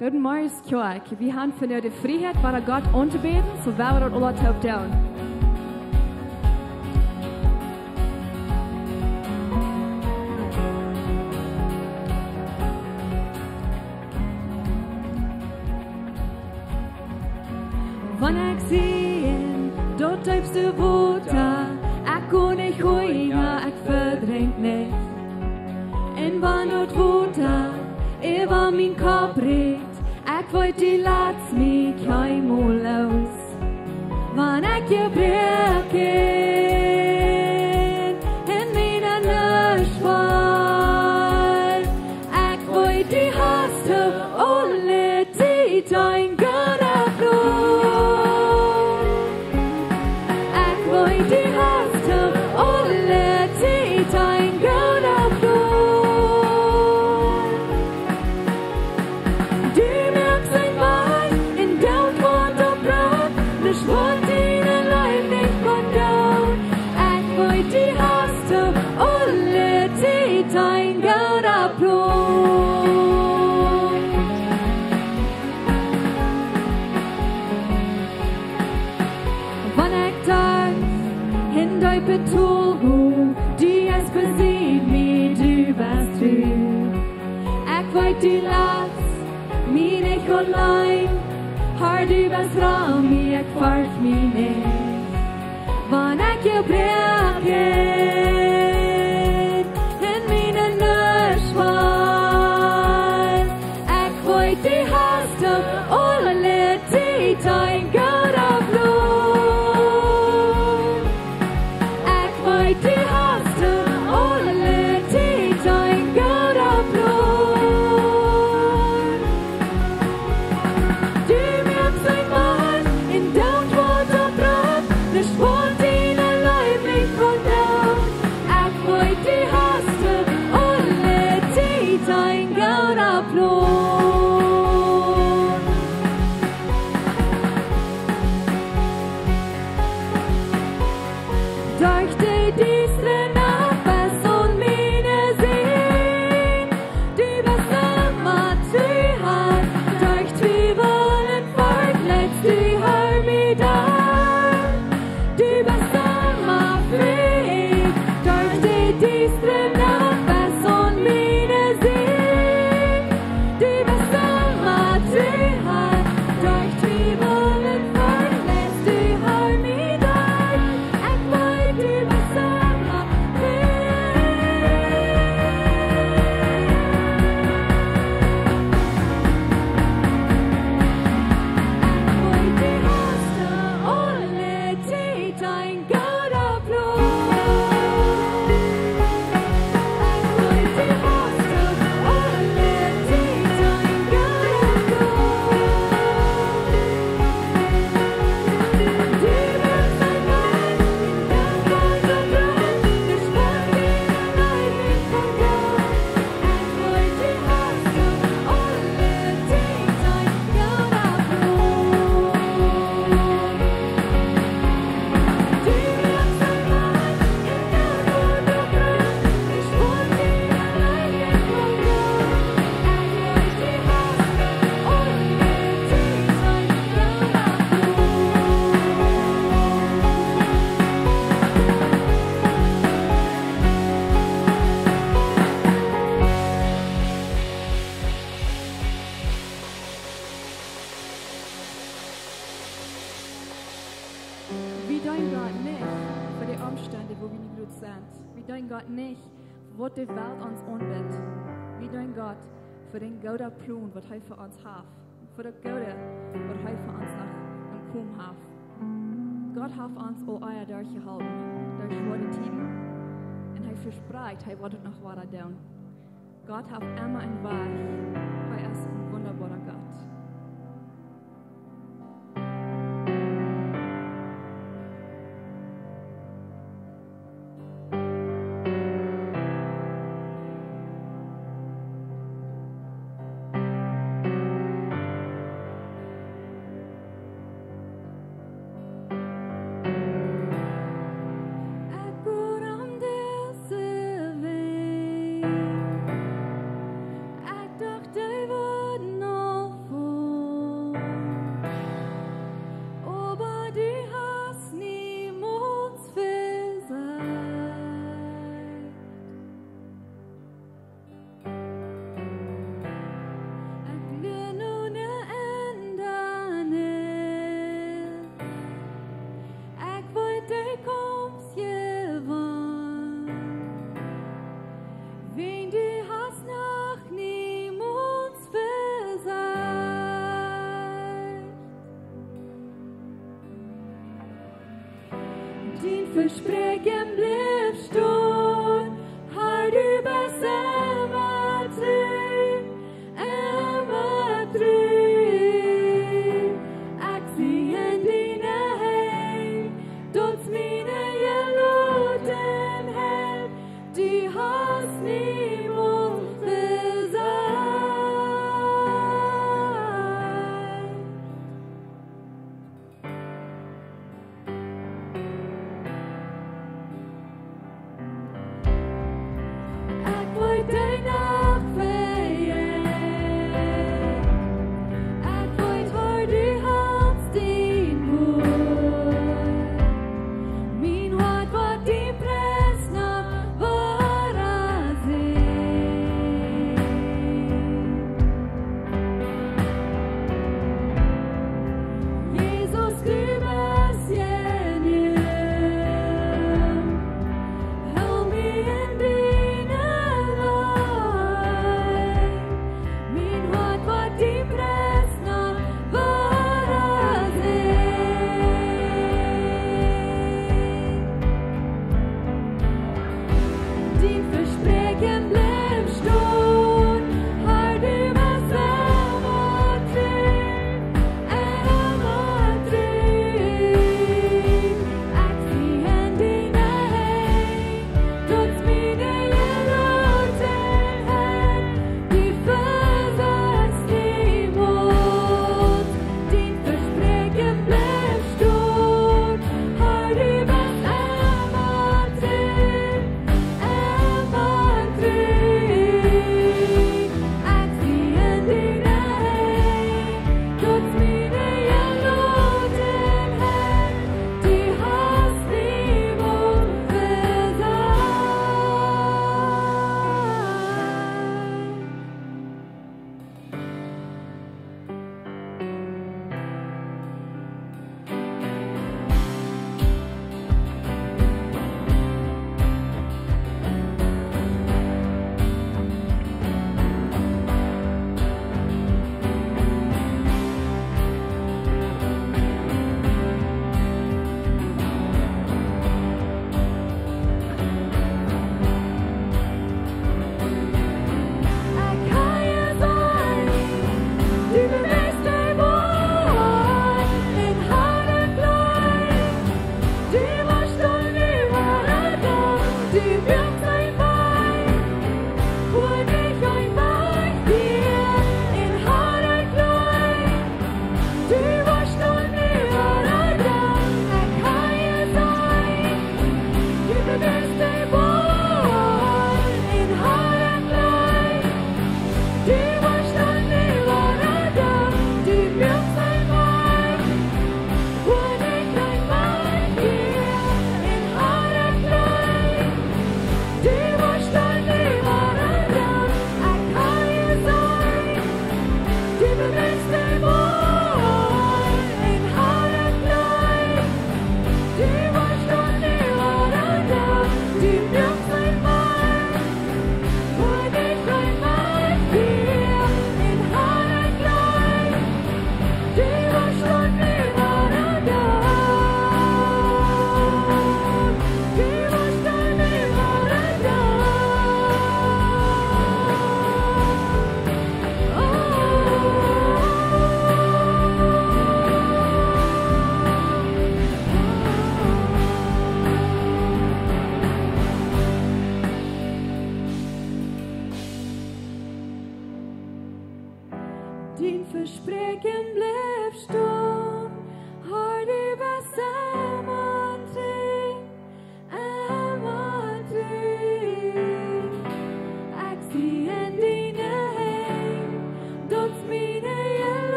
Guten Morgen, Kjörk. Vi har funnit det frihet vara Gott unterbeten, så väl det alla ta upp down. Wann ich sehen, dort bleibst du Wutter, ich kann nicht ruhiger, ich verdrängt nicht. En wann dort Wutter, war min Kopfricht, ich wollte die Latz mich heimol aus. Wann ich gebrechen, in meiner Nöschwall, ich wollte die Haste, alle die dein Gott ablohnt. Ich wollte die Haste, alle die dein Gott ablohnt. Die Last, mir nicht allein, hart übers Raum, ich fahrt mich nicht. Wann ich gebrechen, in meinen Nöschwall, ich wollte die Haste, alle die dein Gott ablohnt. Ich wollte die Haste, alle die dein Gott ablohnt. danken Gott nicht für die Umstände, wo wir nicht gut sind. Wir danken Gott nicht, was die Welt uns anbietet. Wir danken Gott für den guten Plan, was er für uns hat. Für das Gute, was er für uns noch im Kommen hat. Gott hat uns auch euer durchgehalten, durch schwere Tiden. Und er verspricht, er wird noch weiter tun. Gott hat immer einen Weg. Er ist ein wunderbarer Gott. Versprechen blieb stehen, halt über selber drin, immer drin. Ich zieh in deine Hand, dort meine Geluten hält, die hast niemand versagt.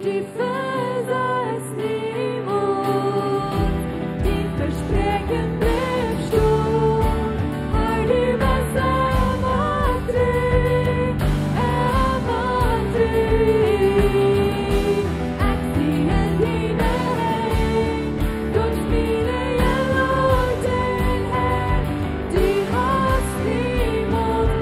die versaßt niemals. Die Versprechen bleibt stehen, har du Wasser erwartet. Ich sehe dine Hände, Gott spiller jeg låten her. Du hast niemals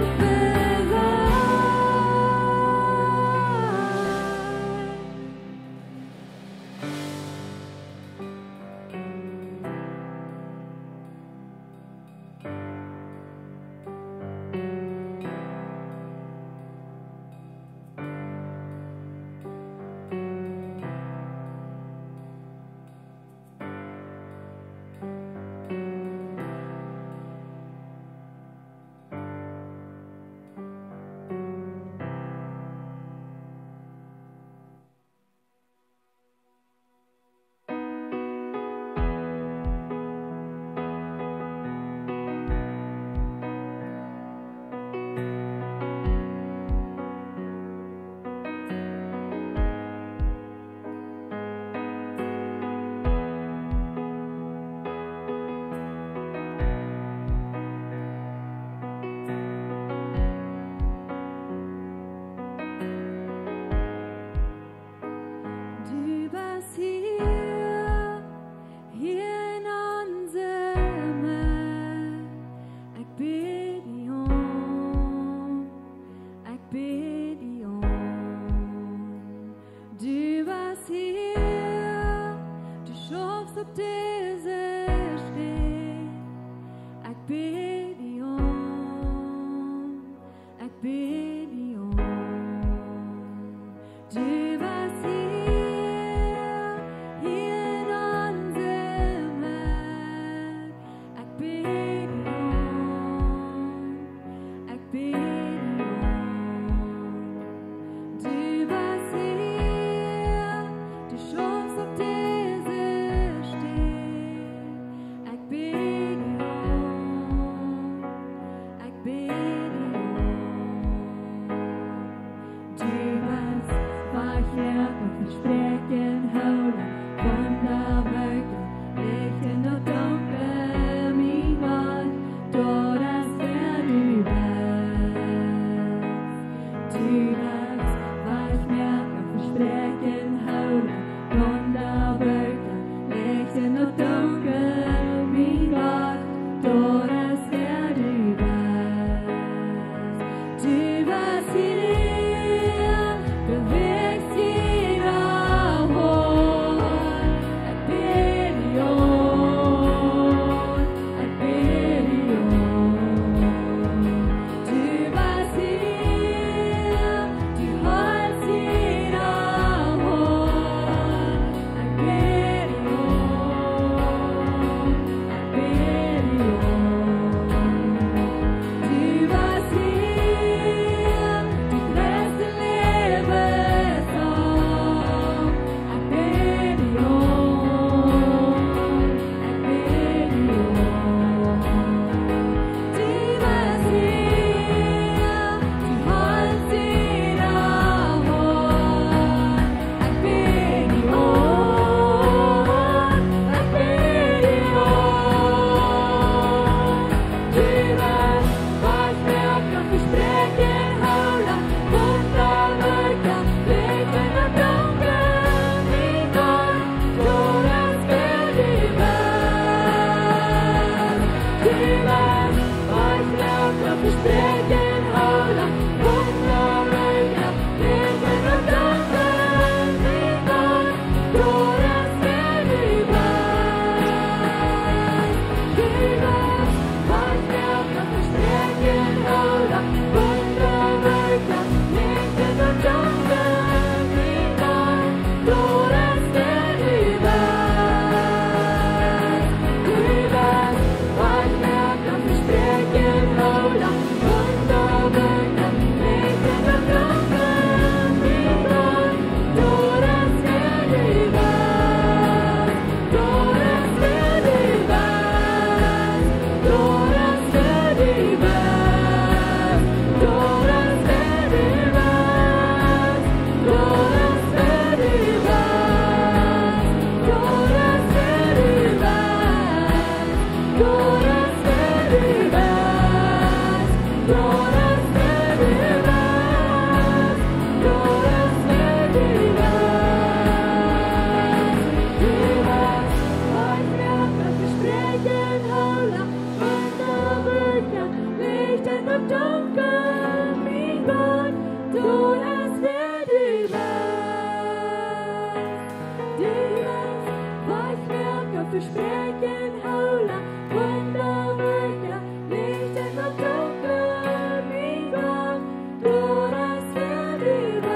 verspreken hålla. Wunderwerke, Licht in het donker, mijn God, door ons wil die weg.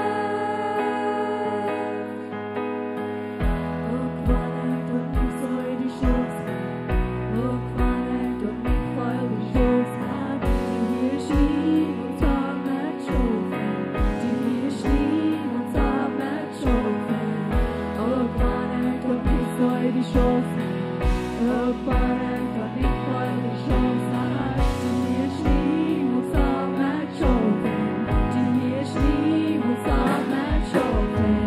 Ook wanneer tot niet zo die schuld gaat, ook wanneer tot niet vol die schuld gaat, die hier schreef ons op met schoven, die hier schreef ons op met schoven. Ook wanneer tot niet zo die schuld gaat, ook wanneer tot niet vol die schuld gaat, die hier schreef ons op met schoven, die hier schreef ons op met schoven.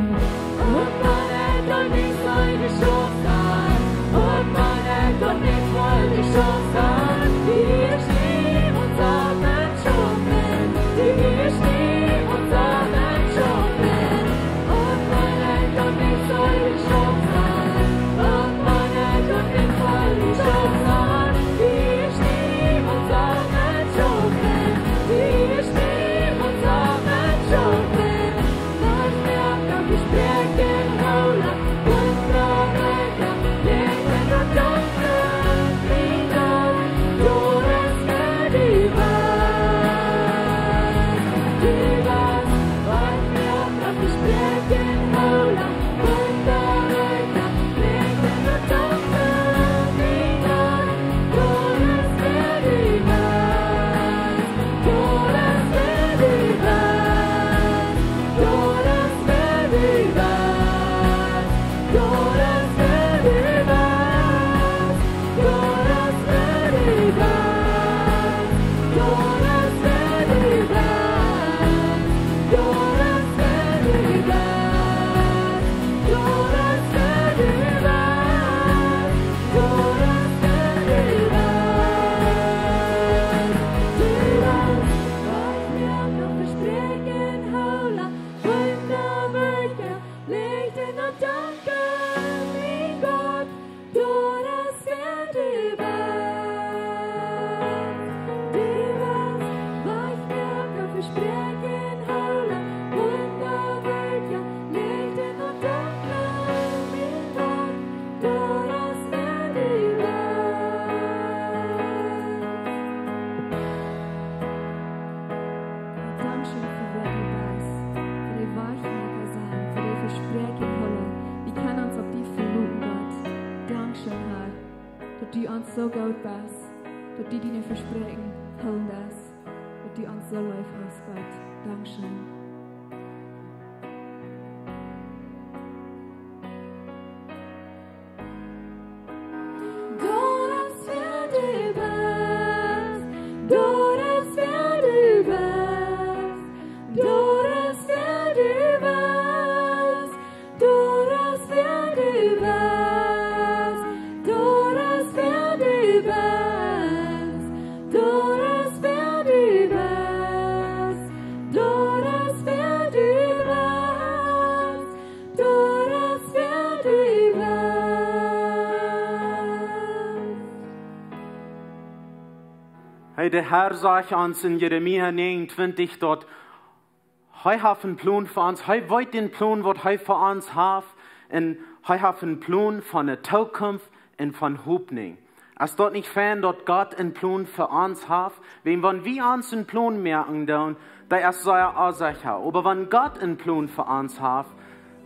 Ook wanneer tot niet zo die schuld gaat, ook wanneer tot niet vol die schuld gaat, die hier schreef ons op met schoven, die hier schreef ons op met schoven. Ook wanneer tot niet zo die schuld gaat, ook wanneer tot niet vol die schuld gaat, die hier schreef ons op met schoven, die hier schreef ons op met schoven. Dat werk kan verspreken hålla, wunderwerke, Licht in het donker, mijn God, door ons wil die weg. Die weg, wat werk kan verspreken hålla, wunderwerke, Licht in het donker, mijn God, door ons wil die weg. Door ons wil die weg. Door ons wil die weg. Door ons wil die weg. Door ons wil die weg. Door ons wil die weg. Door ons wil die weg. Door ons wil die weg. Door ons wil die weg. Die weg, wat wil nog verspreken hålla, wunderwerke, Licht in het donker, mijn God, door ons wil die weg. Die weg, wat wil nog verspreken hålla, wunderwerke, Licht in het donker, mijn God, door ons wil die weg. Dankeschön für wer du bist, für die Weichmacher sein, für die Versprechen holen. Wir können uns auf die verlassen, Gott. Dankeschön, Herr, dass du uns so gut bist, dass du deine Versprechen holen lässt, dass du uns so lieb hast, Gott. Dankeschön. Door ons wil die weg. Door ons wil die weg. Door ons wil die weg. Door ons wil die weg. Door ons wil die weg. Door ons wil die weg. Door ons wil die weg. Door ons wil die weg. Hey, der Herr sagt uns in Jeremia 29 dort, Hij hat einen Plan für uns, Hij weiß den Plan, was Hij für uns hat, und Hij hat einen Plan von der Zukunft und von Hoffnung. Es dort nicht fern, dort Gott einen Plan für uns hat, wenn wir uns einen Plan merken, dann ist sehr unsicher. Aber wenn Gott einen Plan für uns hat,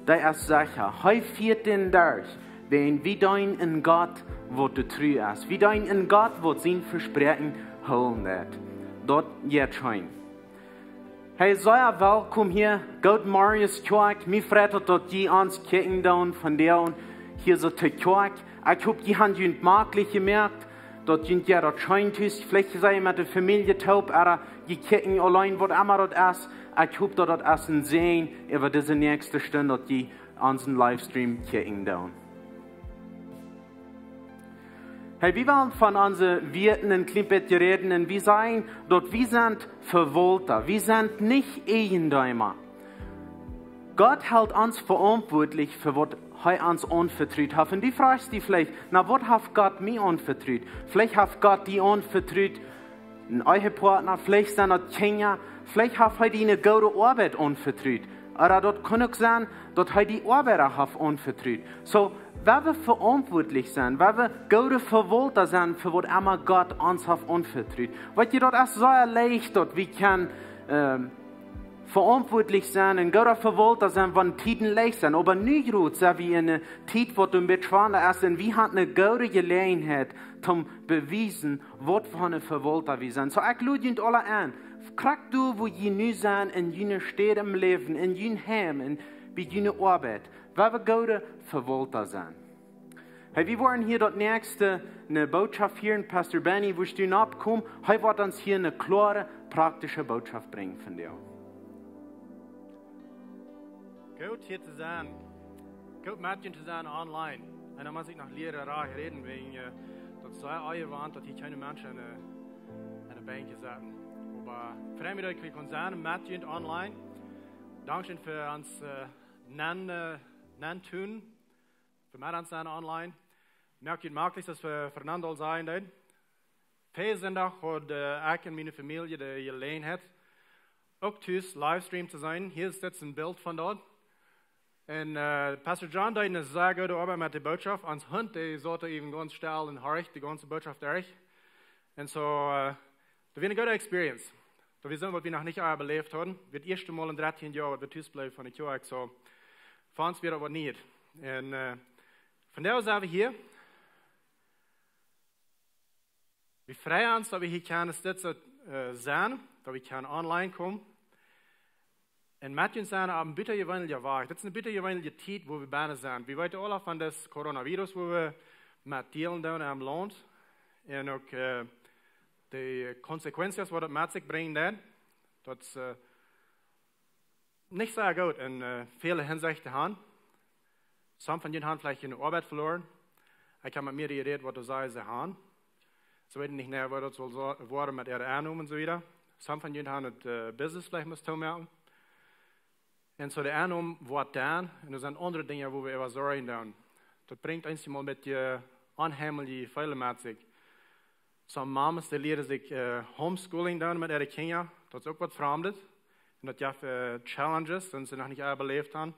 dann ist sicher. Hij führt den durch, wenn wir dein in Gott, wo du treu ist. Wir dein in Gott, wo sein Versprechen holen wird. Dort jetzt schon. Hey, sehr willkommen hier, Gott Marius Kirk. Mir freut dort die uns kicken down von der und hier so zur Kirk. Ich hab die Hand jünd maglich gemerkt, dort jünd ja dort scheint ist. Vielleicht sei mit der Familie taub, aber die kicken allein, was immer dort ist. Ich hab dort essen sehen, über diese nächste Stunde dort die unseren Livestream kicken down. Hey, wir wollen von unseren Werten in Klimpet reden und wir sagen, dort wir sind Verwalter, wir sind nicht Eigentümer. Gott hält uns verantwortlich für was er uns anvertraut hat. Und du fragst dich vielleicht, na, was hat Gott mir anvertraut? Vielleicht hat Gott die anvertraut, ein Ehepartner, vielleicht sind das Kinder, vielleicht hat er dir eine gute Arbeit anvertraut. Oder dort kann auch sein, dass er die Arbeiter hat anvertraut. So, weil wir verantwortlich sind, weil wir gute Verwalter sind, für was immer Gott uns hat anvertraut. Weil ihr dort erst so leicht dort, wie kann verantwortlich sein, ein guter Verwalter sein, wenn Tiden leicht sind. Aber nicht gut, so wie in einer Zeit, wo du mit Schwander erst in, wie hat eine gute Gelegenheit, zum beweisen, was für eine Verwalter wir sind. So, ich lade euch alle an. Krieg du, wo ihr nu sind, in jene Stadt im Leben, in jene Heim, in bei jene Arbeit, weil wir gute Verwalter sind. Hey, wir wollen hier dort nächste eine Botschaft hier in Pastor Benny, wo du abkommst. Heute wird uns hier eine klare, praktische Botschaft bringen von dir. Gut hier zu sein, gut mit Ihnen zu sein online. Und dann muss ich nach Lehrer reden, wegen, dass sei euer Wand, dass hier keine Menschen an der Bank sitzen. Aber freue mich, dass ich sein mit Ihnen online. Dankeschön für uns tun, für mit uns sein online. Merkt ihr möglich, dass wir voneinander sein werden. Viele Sonntag hat ich und meine Familie die Gelegenheit, auch thuis Livestream zu sein. Hier ist jetzt ein Bild von dort. Und Pastor John hat eine sehr gute Arbeit mit der Botschaft. Ans Hund, der sollte eben ganz still und horcht die ganze Botschaft durch. Und so, das wird eine gute Experience. Da wir sind, was wir noch nicht erlebt haben. Wird das erste Mal in 13 Jahren, was wir thuis bleiben von der Kirche. So, für uns wird aber nicht. Und von daher sind wir hier. Wir freuen uns, dass wir hier können sitzen sein, dass wir können online kommen. Und Matthew sagen, aber bitte gewöhnliche Wahrheit. Das ist eine bitte gewöhnliche Zeit, wo wir beide sind. Wir wissen alle von das Coronavirus, wo wir mit Dealen da am Land. Und auch die Konsequenzen, die das mit sich bringt. Das ist nicht sehr gut in vielen Hinsichten haben. Some von ihnen haben vielleicht ihre Arbeit verloren. Ich habe mit mir geredet, was du sagst, sie haben. Sie wissen nicht näher, was das soll werden mit ihrer Annahme und so weiter. Some von ihnen haben das Business vielleicht muss tun merken. Und so der Annahme wird dann, und das sind andere Dinge, wo wir über sorgen dann. Das bringt uns mal mit der unheimlichen Fälle mit sich. So Mamas, die lehren sich Homeschooling dann mit ihren Kindern. Das ist auch was Fremdes. Und das ja für Challenges, wenn sie noch nicht überlebt haben.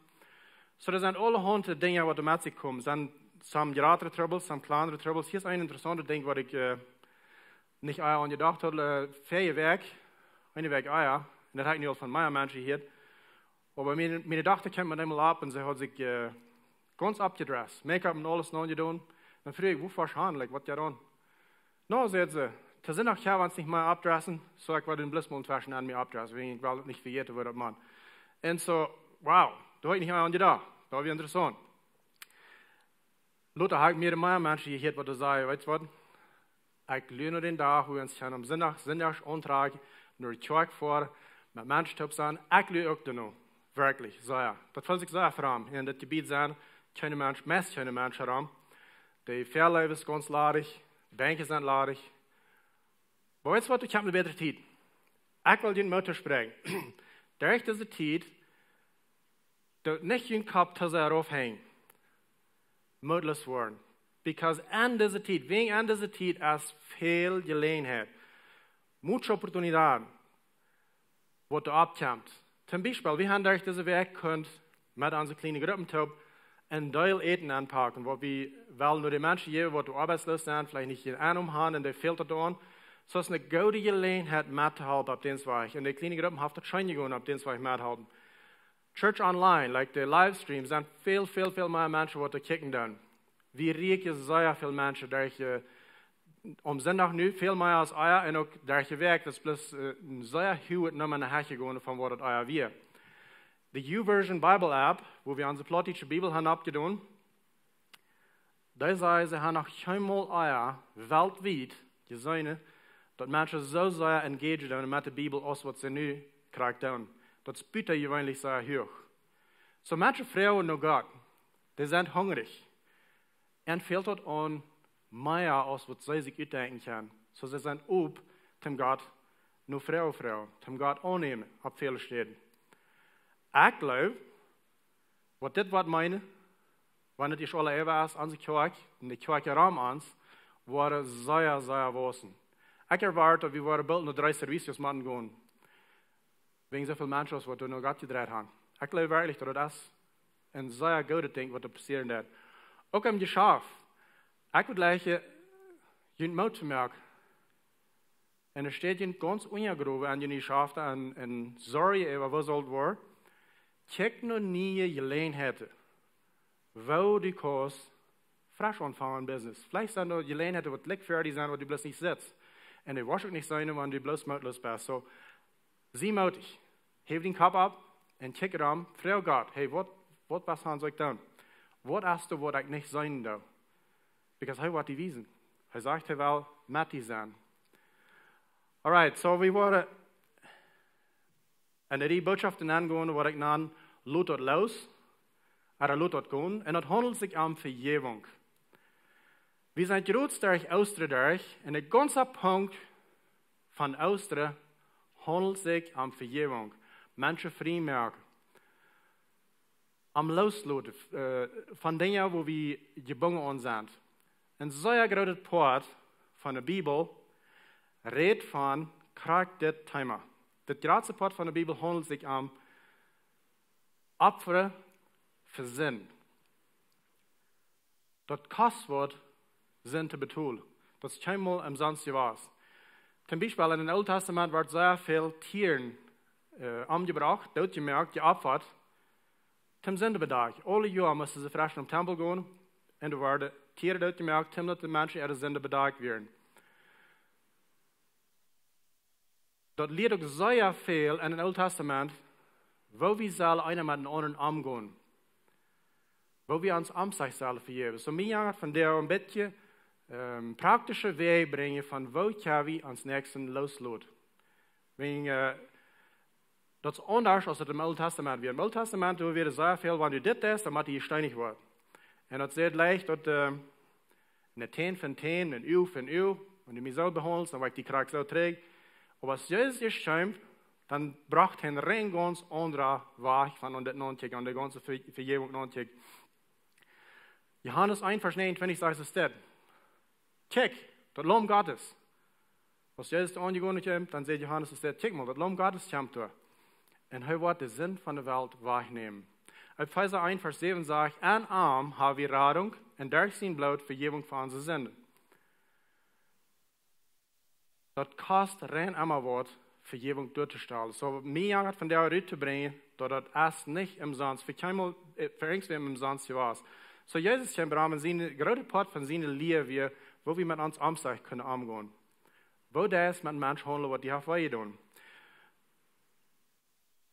So das sind alle hunderte Dinge, die mit sich kommen. Es sind some größere Troubles, some kleinere Troubles. Hier ist ein interessantes Ding, was ich nicht an gedacht habe. Vier Weg, eine Weg Eier. Und das habe ich nicht von meinen Menschen hier. Aber meine Tochter kommt mit einmal ab und sie hat sich ganz abgedresst. Make-up und alles noch getan. Dann frage ich, wo fährst du hin? Like, was ja dann? No, sagt sie, da sind auch ja, wenn es nicht mal abdressen, so ich werde den Blissmund waschen an mir abdressen, weil ich will nicht verjährt wird, Mann. Und so, wow, da habe ich nicht an gedacht. Das war interessant. Lothar hat mir meine Menschen hier, was du sagst, weißt du was? Ich lerne den Tag, wo wir uns am Sonntagsantrag nur die Kirche vor, mit Menschen sein. Ich lerne auch da noch. Wirklich, sehr. Das fühlt sich sehr fromm. In das Gebiet sind keine Menschen, meist keine Menschen herum. Die Verleben ist ganz ladig, die Bänke sind ladig. Aber jetzt wird ich habe eine bessere Zeit. Ich will den Mutter sprechen. Durch diese Zeit, dass nicht den Kopf zu sehr aufhängen, möglich worden. Because an dieser Zeit, wegen an dieser Zeit, ist viel Gelegenheit. Muchas Opportunidades, wo du abkommst. Zum Beispiel, wir haben durch diese Weg mit unseren kleinen Gruppentop ein Teil Eten anpacken, wo wir, weil nur die Menschen hier, die arbeitslos sind, vielleicht nicht in Ahnung haben und die fehlt da an. So ist eine gute Gelegenheit, mitzuhalten auf den Zweig. Und die kleinen Gruppen haben das schon gegangen, auf den Zweig mitzuhalten. Church online, like die Livestreams, sind viel mehr Menschen, die kicken dann. Wir riechen sehr viele Menschen durch Sonntag nu veel meer als eier en ook daar gewerkt. Dat is plus een zeer huwelijk nummer naar huis gegaan van wat het eier weer. De YouVersion Bible app, wo wir unsere plottische Bibel haben abgedaan, da sagen sie, haben noch keinmal eier weltweit gesehen, dass Menschen so sehr engaged sind mit der Bibel, als was sie nu kriegen. Das ist bitte gewöhnlich sehr hoch. So manche Frauen noch Gott, die sind hungrig. Und fehlt dort an mehr, als was sie sich ausdenken können. So sie sind ob, dem Gott nur Frau, dem Gott annehmen, auf viele Städten. Ich glaube, was das was meine, wenn das ich alle etwas an die Kirche, in die Kirche Raum ans, war sehr, sehr wassen. Ich erwarte, wir waren bald nur 3 Services machen gehen. Wegen so vielen Menschen, die noch Gott gedreht haben. Ich glaube wirklich, dass das ein sehr gutes Ding, was da passieren wird. Ook am Geschäft. Ich würde gleich jemand Mut zu merken. Und es steht jemand ganz ungegrove an die Geschäft und sorry, aber was soll war. Check noch nie Gelegenheiten, wo du kannst frisch anfangen Business. Vielleicht sind da Gelegenheiten, die liegt fertig sind, wo du bloß nicht sitzt. Und die wahrscheinlich nicht sein, wenn du bloß mutlos bist. So, sieh mutig. Heb den Kopf ab und check it an. Frau Gott, hey, was haben ich tun? Was hast du, was ich nicht sein darf? Because er wird die wiesen. Er sagt, er will mit dir sein. Alright, so wir waren en die Botschaften angehen, wat ik nan lot dat los, er lot dat gaan, en het handelt zich om vergeving. We zijn grootsterk Oostenrijk, en de ganze Punkt van Oostenrijk handelt zich om vergeving. Mensen vrijmaken. Om loslaten van dingen waar we gebonden aan zijn. En zo'n grote part van de Bijbel redt van krijg dit thema. Het grootste part van de Bijbel handelt zich om offeren voor zin. Dat kost wordt zin te betoelen. Dat is helemaal umsonst was. Zum Beispiel in het Oude Testament wordt zeer veel tieren omgebracht, doodgemerkt, geopferd, zum Zindebedag. Alle jaar moesten ze frisch naar de tempel gaan en er werden tieren doodgemerkt, omdat de mensen er Zindebedag werden. Dat leert ook zeer veel in het Oude Testament, wo we zullen einer met een anderen omgaan. Wo we ons om zich zullen vergeven. So mij gaat van daar een beetje praktische weg brengen van wo kan we ons nächsten loslaten. Dat is anders als het im Oude Testament weer. Im Oude Testament doen we zeer veel, wanneer dit is, dan moet je steinig worden. En dat zegt leicht dat een 10 van 10, een uw van uw, wanneer je mij zo behandelt, dan wordt die kraak zo terug. Maar als Jezus je schijnt, dan bracht hij een ganz andere weg van dit non-tjek, aan de ganze vergeving non-tjek. Johannes 1, vers 29 zegt es dit. Kijk, dat Lamm Gottes. Als Jezus aangegaan komt, dan zegt Johannes es dit. Kijk mal, dat Lamm Gottes komt door. En hij wordt de zin van de wereld wegnemen. Op Epheser 1, vers 7 zegt, en arm hebben we radung en durch zijn bloed vergeving van onze zinden. Dat kost rein immer wat vergeving door te stellen. So, mij gaat van daar uit te brengen, dat het erst niet umsonst, voor irgendwem umsonst was. So, Jezus komt aan zijn grote part van zijn leven, wo wir mit uns omzig kunnen omgaan. Wo das met mensen handelen wat die heeft doen.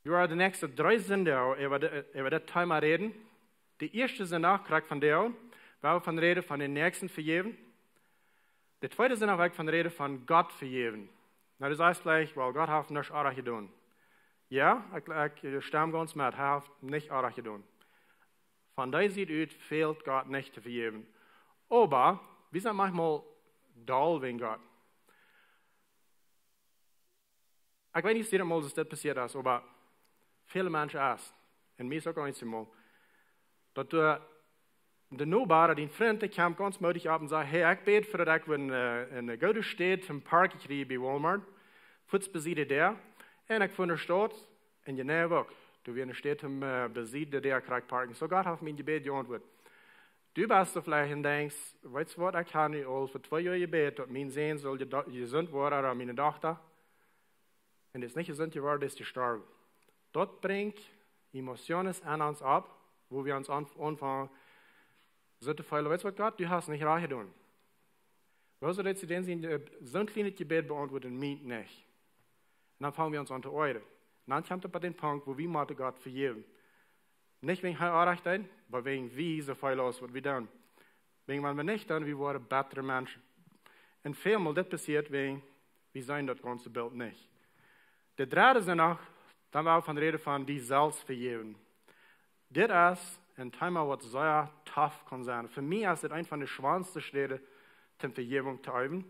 We waren de nächste 3 zinnen over dit thema reden. De eerste zin krijg van daar, waar we van reden van de nächsten vergeven. De tweede zin waar ik van reden van God vergeven. Nou, dat is gleich, wel, God heeft niks aardig gedaan. Ja, ik stem ganz met, hij heeft niet aardig gedaan. Van daar ziet uit, fehlt God niet te vergeven. Aber, wir sind manchmal dull wegen Gott. Ich weiß nicht, mal, dass das passiert ist, aber viele Menschen erst, und mir ist auch einmal, dass du de Nachbar, den Freund, der kam ganz mutig ab und sagt, hey, ich bete für dich, wenn eine gute Stadt im Park kriege bei Walmart, Futz besiede der, und ich von der Stadt, in der Nähe auch, du wirst eine Stadt im Besiede der krieg parken. So Gott hat mir ein Gebet geantwortet. Du bist so vielleicht und denkst, weißt du was, ich habe nicht all für 2 Jahre gebetet, dass mein Sohn soll gesund werden oder meine Tochter. Und das ist nicht gesund geworden, das ist gestorben. Dort bringt Emotionen an uns ab, wo wir uns anfangen, so zu fühlen, weißt du was, Gott, du hast nicht reich getan. Wieso dass sie denn so ein kleines Gebet beantworten, mich nicht? Und dann fangen wir uns an zu äußern. Und dann kommt er bei den Punkt, wo wir mal Gott vergeben. Nicht wegen der Arbeit, aber wegen wie so viel aus, was wir tun. Wegen, wenn wir nicht tun, wir waren bessere Menschen. Und vielmal das passiert, wegen, wir sehen das ganze Bild nicht. Der dritte Sinn auch, dann war auch von Rede von die selbst vergeben. Das ist ein Thema, was sehr tough kann sein. Für mich ist das eine von den schwersten Städten, die Vergebung zu üben.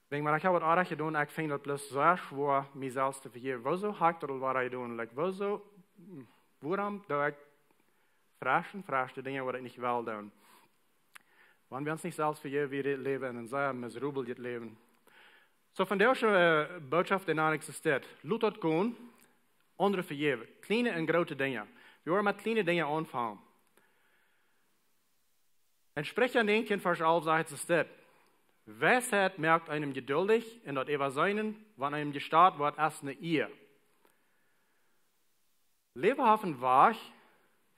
Wegen, wenn ich habe was getan, ich finde das bloß sehr schwer, mich selbst zu vergeben. Wieso habe ich das was getan? Wieso, warum tue ich fragste Dinge, die ich nicht will tun? Wenn wir uns nicht selbst vergeben, wir leben in einem sehr miserablen Leben. So von der Botschaft, die noch existiert, lass das gehen, andere vergeben. Kleine und große Dinge. Wir wollen mit kleinen Dingen anfangen. En Sprecher 19, Vers 11 sagt es dit. Weisheit merkt einem geduldig en dat ever seinen, wann einem gestaat wordt als eine Ehe. Leverhaven waag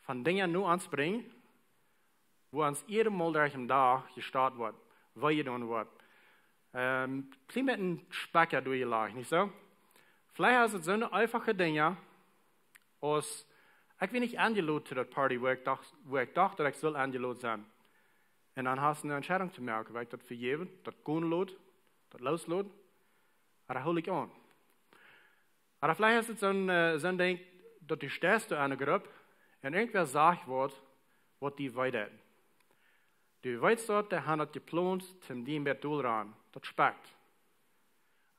van dingen nu aanspringen, wo ons ieder Mal durch den Tag gestaat wordt, wat je doen wordt. Misschien met een spekker doe je laag, niet zo? Vielleicht is het zo'n einfache dingen, als ik ben niet aangeloot tot dat party, waar ik dacht dat ik zou aangeloot zijn. En dan hast du eine Entscheidung zu merken, weil ich das vergeben, das gehen lässt, das loslässt, oder hol ich an. Oder vielleicht ist es so ein Ding, dass du stehst in einer Gruppe und irgendwer sagt was die weiter. Du weißt dort, der hat geplant, zum dem Bett ran, das speckt.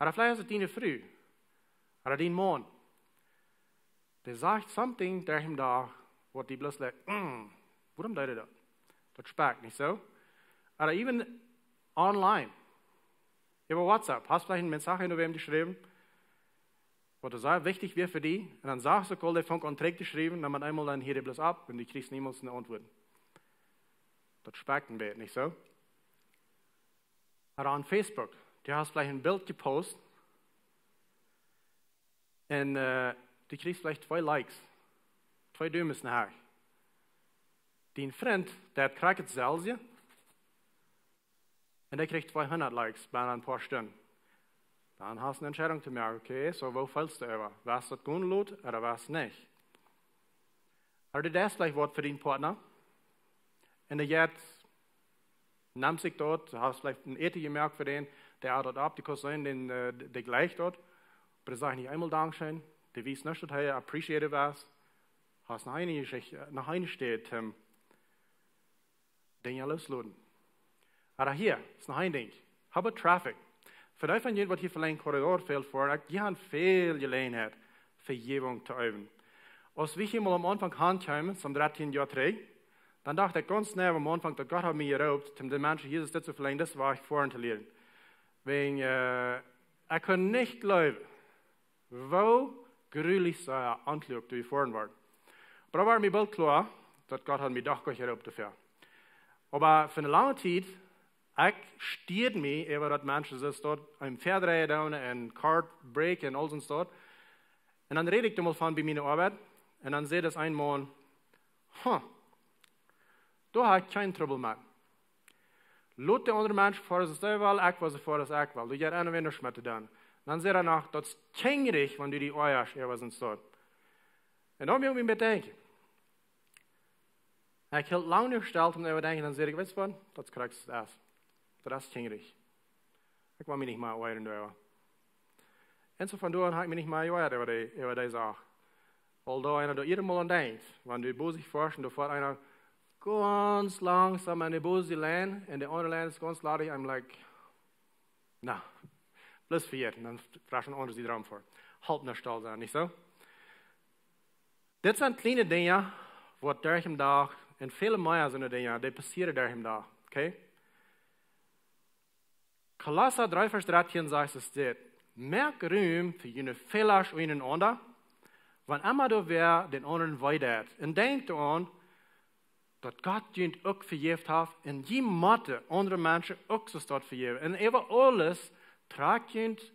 Oder vielleicht ist es deine Früh, oder dein Mann. Der sagt something der ihm da, was die bloß sagt, warum tut er das? Das speckt, nicht so? Oder even online. Über WhatsApp. Hast du vielleicht eine Message in wem geschrieben? Was du sagst, wichtig wäre für die. Und dann sagst du, der fängt an Trick geschrieben, dann einmal dann hier bloß ab und du kriegst niemals eine Antwort. Das speckt ein bisschen, nicht so? Oder an Facebook. Du hast vielleicht ein Bild gepostet und du kriegst vielleicht 2 Likes. 2 Däumen ist nachher. Dein Freund, der kriegt es selbst und der kriegt 200 Likes bei ein paar Stunden. Dann hast du eine Entscheidung zu machen, okay, so wo fällst du über? Was das gut lädt oder was nicht? Oder das vielleicht was für deinen Partner und der jetzt nimmt sich dort, du hast vielleicht ein Ethik gemerkt für den, der dort ab, die kann sein, der gleich dort, aber das sage ich nicht einmal Dankeschön, der weiß nicht, dass er appreciated was, hast nach einer steht, Dinge losladen. Aber hier ist noch ein Ding. Habe Traffic. Für die von jenen, die hier vielleicht Korridor fehlt vor, die haben viel Gelegenheit, Vergebung zu üben. Als wir hier mal am Anfang ankamen, zum 13. Jahr zurück, dann dachte ich ganz schnell am Anfang, dass Gott hat mich geraubt, um den Menschen Jesus das zu verleihen, das war ich vorhin zu lernen. Wegen, ich kann nicht glauben, wo grülich so ein Anklug durch vorhin war. Aber da war mir bald klar, dass Gott hat mich doch geraubt dafür. Aber für eine lange Zeit, ich stiert mich über das Menschen, das dort ein Pferd reiten und ein Kart break und all so dort. Und dann rede ich da mal von bei meiner Arbeit und dann sehe das ein Mann, da habe ich keinen Trouble mehr. Laut der andere Mensch vor sich selber, ich war so vor das ich will. Du gehst einer wenn schmetter dann. Dann sehe er nach, das ist kängerig, wenn du die Eier über sind dort. Und dann muss ich mir denken. Ich hielt lange gestellt, um zu denken, dann sehe ich, weißt du was, das kriegst du das. Das ist kängerig. Ich war mir nicht mal weiter darüber. Und so von da an habe ich mich nicht mal weiter über die Sache. Weil da einer da jedem Mal an denkt, wenn du Bose forschst, da fährt einer ganz langsam an die Bose lernen, und der andere lernt ist ganz laut, I'm like, na, bloß für jeden, dann fragst du einen anderen Raum vor. Halt nicht stolz sein, nicht so? Das sind kleine Dinge, die durch den Tag, und viele mehr sind Dinge, die passieren durch den Tag, okay? Kolosser 3, Vers 13 sagt es dit. Merk Ruhm für jene Fehler untereinander, wann immer du wer den anderen weitert. Und denk daran, dass Gott jemand auch vergeben hat, und je Mathe andere Menschen auch so dort vergeben. Und über alles tragt jemand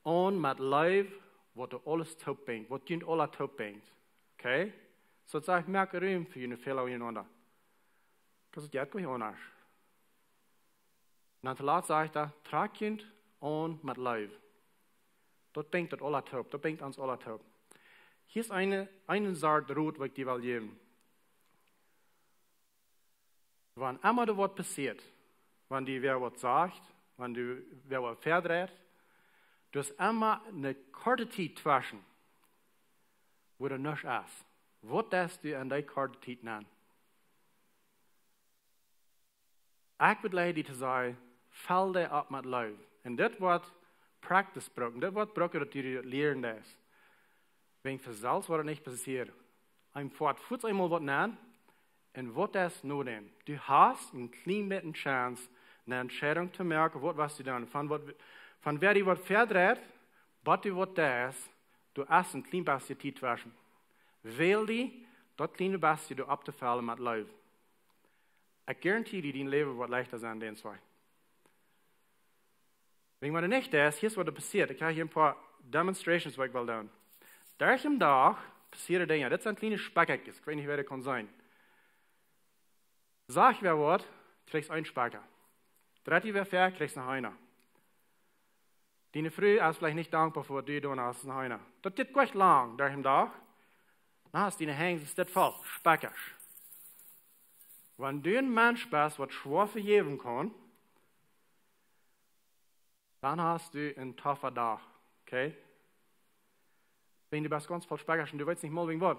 an mit Leib, was du alles taub bringt, was jemand alle taub bringt. Okay? So sagt merk Ruhm für jene Fehler untereinander. Das ist jetzt gar nicht anders. Und dann zu laat sagt er, trag kind an mit Leib. Dat bringt das alle taub, dat bringt uns alle taub. Hier ist eine Sache Rot, die ich dir will geben. Wann immer da was passiert, wenn dir wer was sagt, wenn du wer was verdreht, du hast immer eine kurze Zeit zwischen, wo du nichts ist. Was darfst du an der kurzen Zeit nennen? Ich würde leider dir sagen, fall dir ab mit Leib. Und das wird Practice brauchen. Das wird brauchen, dass du lernen das. Wenn für selbst was nicht passiert. Einfach kurz einmal was nennen. Und was das nur denn? Du hast eine kleine Chance, eine Entscheidung zu merken, was du dann. Von wer die was verdreht, was du was das, du hast ein kleines bisschen Zeit waschen. Wähl die, das kleine bisschen du abzufallen mit Leib. Ik garantie die leven wordt leichter zijn dan zwei. Wenn man nicht ist, hier ist was passiert. Ich habe hier ein paar Demonstrations, was ich will tun. Durch den Tag passieren Dinge. Das sind kleine Speckekjes. Ich weiß nicht, wer das kann sein. Sag wer was, kriegst einen Specker. 30 wer fair, kriegst noch einer. Die Früh ist vielleicht nicht dankbar für was du tun hast, noch einer. Das geht gleich lang durch den Tag. Dann hast du die Hänge, ist das voll. Speckers. Wenn du ein Mensch bist, was schwer vergeben kann, dann hast du einen taffer Tag. Okay? Wenn du bist ganz voll Speckers und du weißt nicht mal, wegen was.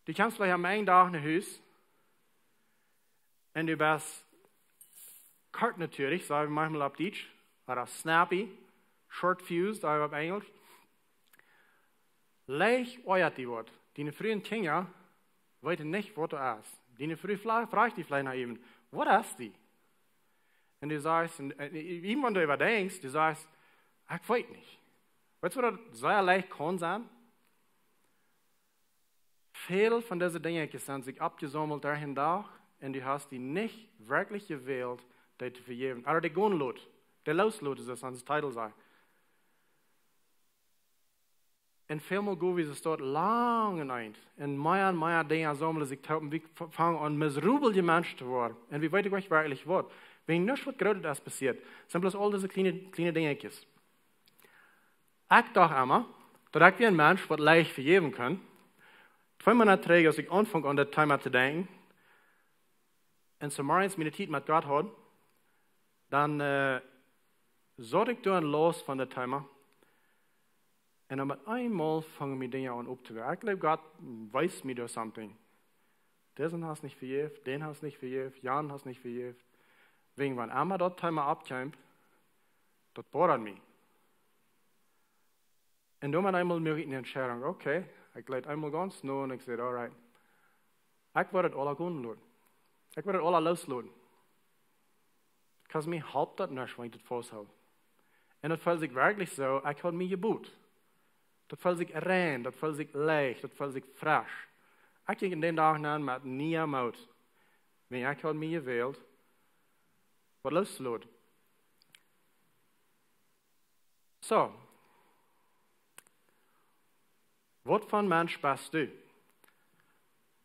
Du kannst vielleicht am einen Tag nach Haus und du bist kort natürlich, sagen wir manchmal auf Deutsch, oder snappy, short fused, oder auf Englisch. Leicht euert die Wort. Die frühen Kinder wissen nicht, was du hast. Die früh fragt die vielleicht nach ihm, was hast du? Und du sagst, eben wenn du überdenkst, du sagst, ich weiß nicht. Weißt du, was das sehr leicht kann sein? Viele von diesen Dingen sind sich abgesammelt durch den Tag und du hast die nicht wirklich gewählt, die zu vergeben. Aber der Gunlot, der Loslot ist das, ans Titel sei. Und vielmal go wie es dort lang ein. Und mehr Dinge sammeln sich und wir fangen an, miserable Menschen zu werden. Und wir wissen nicht wirklich was. Wenn nichts was Großes passiert, sind bloß all diese kleine Dinge. Ich dachte immer, dass ich wie ein Mensch was leicht vergeben kann. 2 Monate träge, als ich anfange an das Thema zu denken, und so morgens meine Zeit mit Gott hat, dann sollte ich dann los von dem Thema. Und dann mit einmal fangen wir Dinge an aufzugehen. Ich glaube, Gott weiß mir da something. Diesen hast nicht vergeben, den hast nicht vergeben, Jan hast nicht vergeben. Wegen wenn einmal das Thema abkommt, das bohrt mich. Und dann einmal mir eine Entscheidung, okay, ich leid einmal ganz nur und ich sage, alright, ich werde das alle gehen lassen. Ich werde das alle loslassen. Because mir halbt das nicht, wenn ich das festhalte. Und das fühlt sich wirklich so, ich habe mich gebot. Das fühlt sich rein, das fühlt sich leicht, das fühlt sich frisch. Ich ging in den Tagen an mit nie Mut. Wenn ich habe mich gewählt, was loslassen. So. Was für ein Mensch bist du?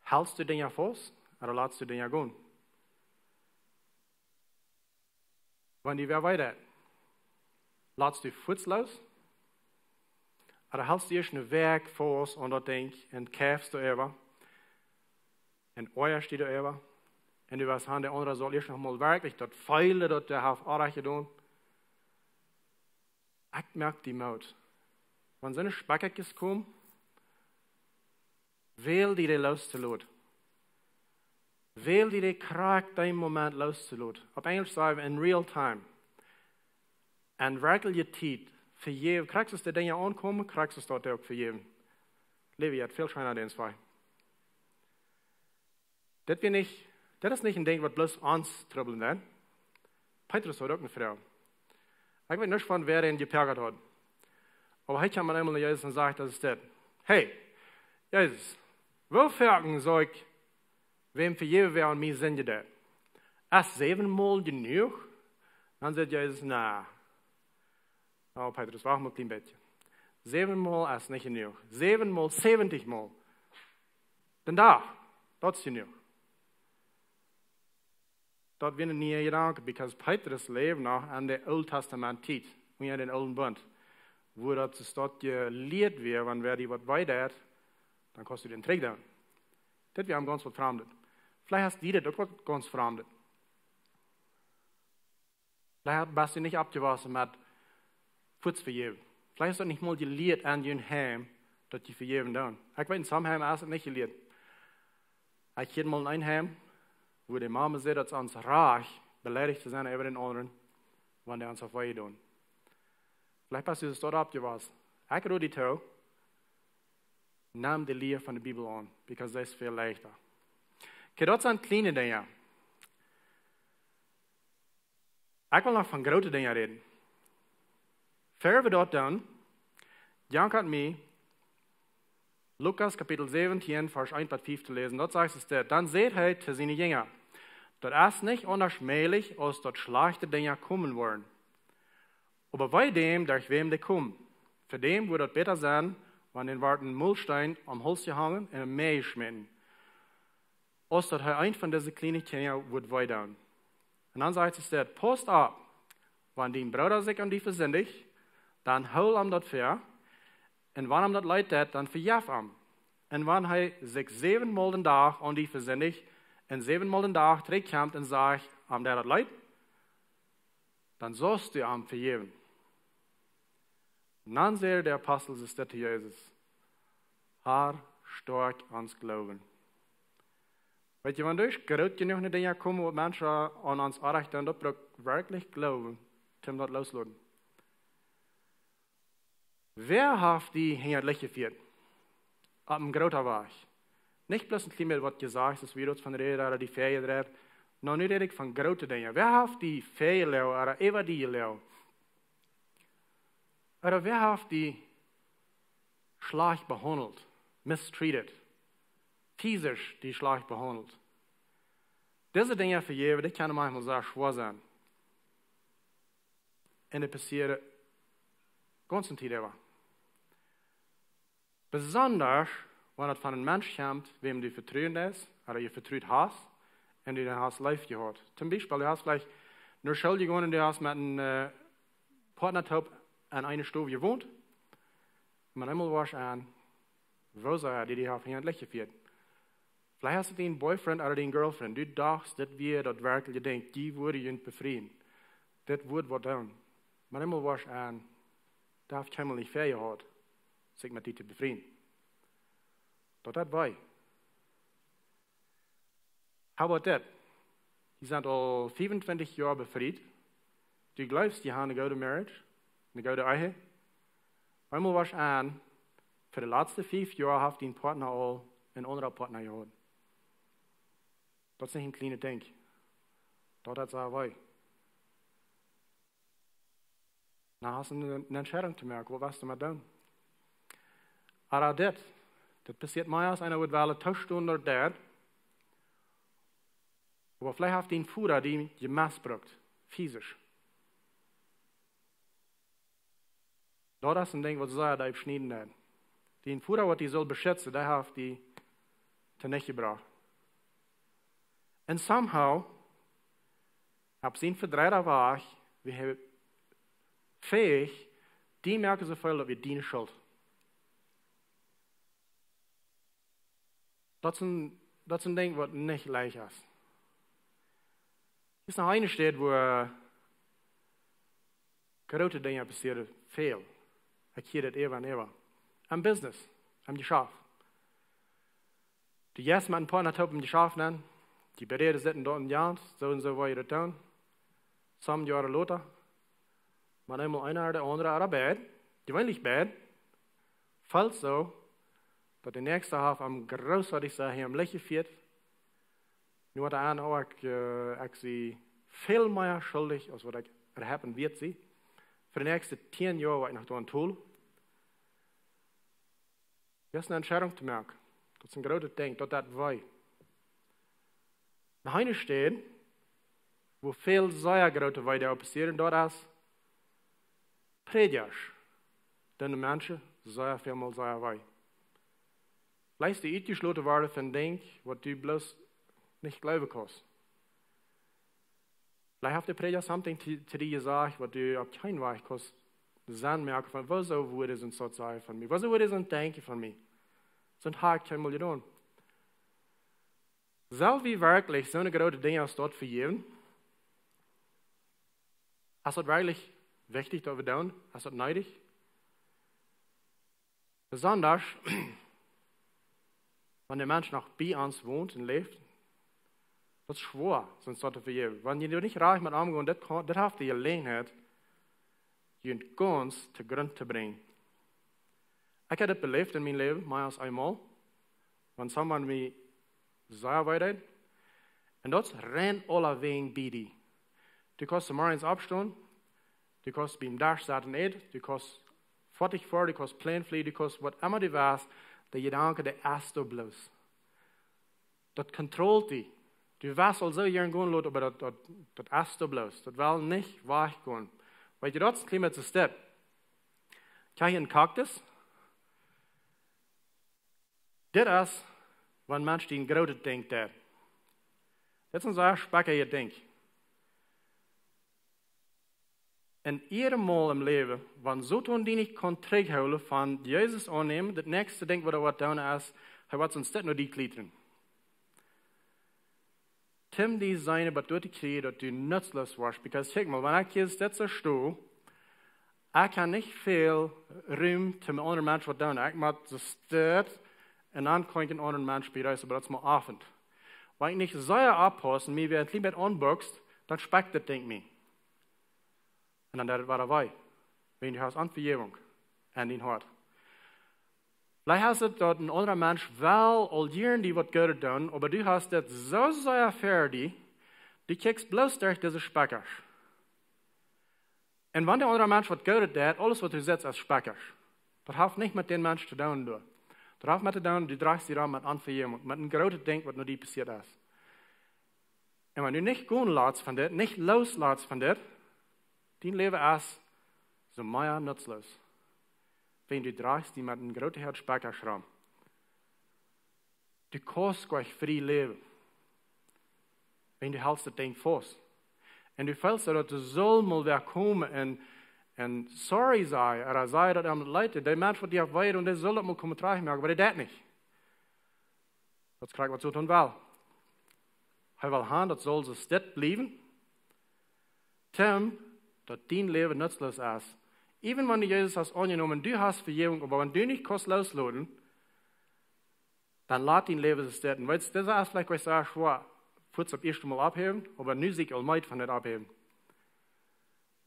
Hältst du Dinge fest oder lässt du Dinge gehen? Wenn die wer weiter, lässt du Fuß los? Oder hältst du erst einen Weg fest und dort denk und kämpfst du über? Und euerst du über? Und du weißt, der andere soll erst noch mal wirklich dort feilen, dort der auf Arche tun. Ich merke die Mut. Wenn so eine Speckekes kommt, wähl die loszulassen. Wähl die Kraft, den Moment loszulassen. Auf Englisch sagen wir in real time. Und wirklich die Zeit vergeben. Kriegst du die Dinge ankommen, kriegst du es dort auch vergeben. Levi hat viel schöner den zwei. Das ist nicht ein Ding, was bloß uns trouble wird. Petrus hat auch eine Frau. Ich weiß nicht, von wer den gepergert hat. Aber heute kann man einmal Jesus und sagt, das ist das. Hey, Jesus, wofür soll ich, wem vergeben wäre und mir sind das? Erst 7-mal genug? Dann sagt Jesus, na. Oh, Petrus, wach mal ein klein bisschen. 7-mal ist nicht genug. 7-mal, 70-mal. Denn das ist genug. Dat winnen nie gedanken, because Petrus leeft nog aan de Old Testament tijd, wie aan den Olden Bund, wo dat staat geleerd weer, wanneer wer die wat weiter, dan kost je den terug doen. Dat weer ganz wat veranderd. Vielleicht hast die dat ook wat ganz veranderd. Vielleicht bist du nicht abgewassen mit Fuß vergeben. Vielleicht hast du nicht mal geleerd an je Heim, dat die vergeben doen. Ich weiß, in some Heim hast du nicht geleerd. Ich ging mal in ein Heim, wo die Mama sagt, dass uns reich beleidigt zu sein über den anderen, wenn die uns auf Weih tun. Vielleicht hast du es dort abgewassen. Ich ruhe die Tau, nimm die Lehre von der Bibel an, because das ist viel leichter. Okay, das sind kleine Dinge. Ich will noch von großen Dingen reden. Bevor wir dort tun, Jan hat mir Lukas Kapitel 17, Vers 1 bis 5 zu lesen. Dort sagt es, dann seht er zu seinen Jüngern. Das ist nicht unerschmählich, als dort schlechte Dinge kommen wollen. Aber bei dem, durch wem die kommen, für dem würde es besser sein, wenn den Warten Müllstein am Hals gehangen und im Meer schmecken. Als dort ein von diesen kleinen Kindern wird weiter. Und dann sagt es dort, post ab, wenn die Bruder sich an die versündigt, dann hol am dort fair, und wenn am dort leid hat, dann verjaf am. Und wenn er sich 7 Mal den Tag an die versündigt, und 7 Mal den Tag zurückkommt und sagt, am der dort leid, dann sollst du am vergeben. Und dann sagt der Apostel es zu Jesus, Herr, stark ans Glauben. Weet je, wenn durch groot genug eine Dinge kommen, wo Menschen an uns achten, dass wir wirklich glauben, zum das loslassen. Wer hat die hinterlich geführt? Ab dem großen Weg. Nicht bloß ein kleines, was gesagt ist, wie von Rede oder die Ferien dreht, noch nicht direkt von großen Dingen. Wer hat die Ferien oder über die Leo? Oder wer hat die schlecht behandelt, mistreated? Physisch die schlecht behandelt. Diese Dinge für jeden, die können manchmal sehr schwer sein. Und das passiert ganz in Zeit über. Besonders, wenn es von einem Menschen kommt, wem du vertrauen ist, oder ihr vertraut hast, und du hast live gehört. Zum Beispiel, du hast vielleicht nur Schule gegangen und du hast mit einem Partnertaup an einer Stufe gewohnt. Man einmal warst an, wo sei die haben eigentlich geführt. Vielleicht hast du den Boyfriend oder den Girlfriend. Du dachtest, dass wir das wirklich denken, die würde ihn befrieden. Das würde was tun. Man einmal warst an, darf ich einmal nicht fair gehabt, sich mit dir zu befrieden. Doch das war. How about that? Die sind all 25 Jahre befrieden. Du glaubst, die haben eine gute Marriage, eine gute Ehe. Einmal warst an, für die letzten 5 Jahre hat dein Partner all einen anderen Partner gehabt. Das ist nicht ein kleines Ding. Dort hat es auch weh. Dann hast du eine Entscheidung zu merken, was du mal tun. Aber das passiert meistens, einer wird wählen, Tauschstunden oder der. Aber vielleicht hat den Führer, die missbraucht, physisch. Das ist ein Ding, was sie da beschnitten hat. Den Führer, was die soll beschützen, der hat die zu nicht gebracht. Und somehow, hab sie ihn verdreht war, wir haben fähig, die merken so viel, dass wir dienen schuld. Das ist ein Ding, was nicht leicht ist. Es ist noch eine Stadt, wo große Dinge passieren, viel. Ich höre das immer und immer. Am Business, am Geschäft. Die ersten mit ein paar Tage im Geschäft nennen, die Beräter sitzen dort in Jahren, so und so wollen das tun. Some Jahre später, man einmal einer oder andere oder bad, die wollen nicht bad, falls so, dass der nächste Half am großartig sei, hier am Lächeln führt. Nur der eine auch, ich sie viel mehr schuldig, als was erhaben wird sie. Für die nächsten 10 Jahre war ich noch da ein Tool. Das ist eine Entscheidung zu merken. Das ist ein großes Ding, dass das war. Nach einer steht, wo viel sehr große Weide passieren, dort ist Predigers. Denn die Menschen sehr viel mal sehr weit. Vielleicht die uitgesloten worden von Ding, was du bloß nicht glauben kannst. Vielleicht hat der Prediger something zu dir gesagt, was du auf keinen Weg kannst merken, von was so wurde es und so sagen von mir, was so wurde es und denken von mir. So ein Tag kann man tun. Soll wir wirklich so eine große Dinge als dort vergeben? Ist das wirklich wichtig, dass wir tun? Ist das nötig? Besonders, wenn der Mensch noch bei uns wohnt und lebt, das ist schwer, sonst sollte vergeben. Wenn ihr nicht reich mit umgehen, das habt ihr Gelegenheit, ihr ganz zu Grund zu bringen. Ich habe das belebt in meinem Leben, mehr als einmal, wenn jemand mich sehr weit hat. Und das rennt alle wegen bei dir. Du kannst morgens abstehen, du kannst beim Dach sitzen nicht, du kannst 40 vor, du kannst Plan fliegen, du kannst was immer du weißt, der Gedanke, der erste bloß. Das kontrolliert dich. Du wirst al so gern gehen, Leute, aber das hast du bloß. Das will nicht weggehen. Weil du das Klima zu step. Kijk je een cactus? Dit is wat mensen die een grote ding hebben. Dit is een zeer spekke ding. En iedere maal im leven, wanneer zo toen die niet kon terughouden van Jezus aannemen, het nächste ding wat doen is, hij wordt ons dit nog die kliederen. Tim die zijn wat door te krijgen dat du nutzlos was, because kijk maar, wanneer ik hier dit zo stoel, ik kan niet veel ruimte met andere mensen wat doen. Ik moet zo stil en dan kan ik een andere mens bereizen, maar dat is maar avond. Wanneer ik niet zeer oppassen, mij weer het liever aanbokst, dan spekt dat ding mee. En dan dat waar wij. Wenn du hast Vergebung en die hart. Vielleicht hast du dat een andere mens wel al jaren die wat Gott doen, aber du hast dat zo zeer fertig, die kijkt bloos durch deze spekkers. En wanneer de andere mens wat Gott deed, alles wat du zet is spekkers. Dat heeft niet met den mens te doen. Dat heeft met te doen, du draagt die raam met Vergebung, met een grote ding wat nog die passiert is. En wanneer du niet gaan laat van dit, niet loslaat van dit, die leven is zo meer nutzloos. Wenn du draagst die met een grote hert spekkers raam. Du kannst gleich vrij leven. Wenn du hältst dat ding vast. En du voelt dat du zal mal weer komen en sorry zeggen, er zei dat aan het leiden, die mens wat die heeft weid en die zal dat mal komen terugmerken, maar die deed niet. Dat krijgt wat zo doen wel. Hij wil gaan, dat zal zo stil blijven. Tim, dat dien leven nutzloos is. Even wanneer Jezus has aangenomen, du hast Vergebung, aber wenn du nicht kannst loslassen, dann laat dien leven zo stil. En weet je, dat is vielleicht, wat ik zeg, schwer. Voets op eerst mal abheben, aber nu zie ik al meid van het abheben.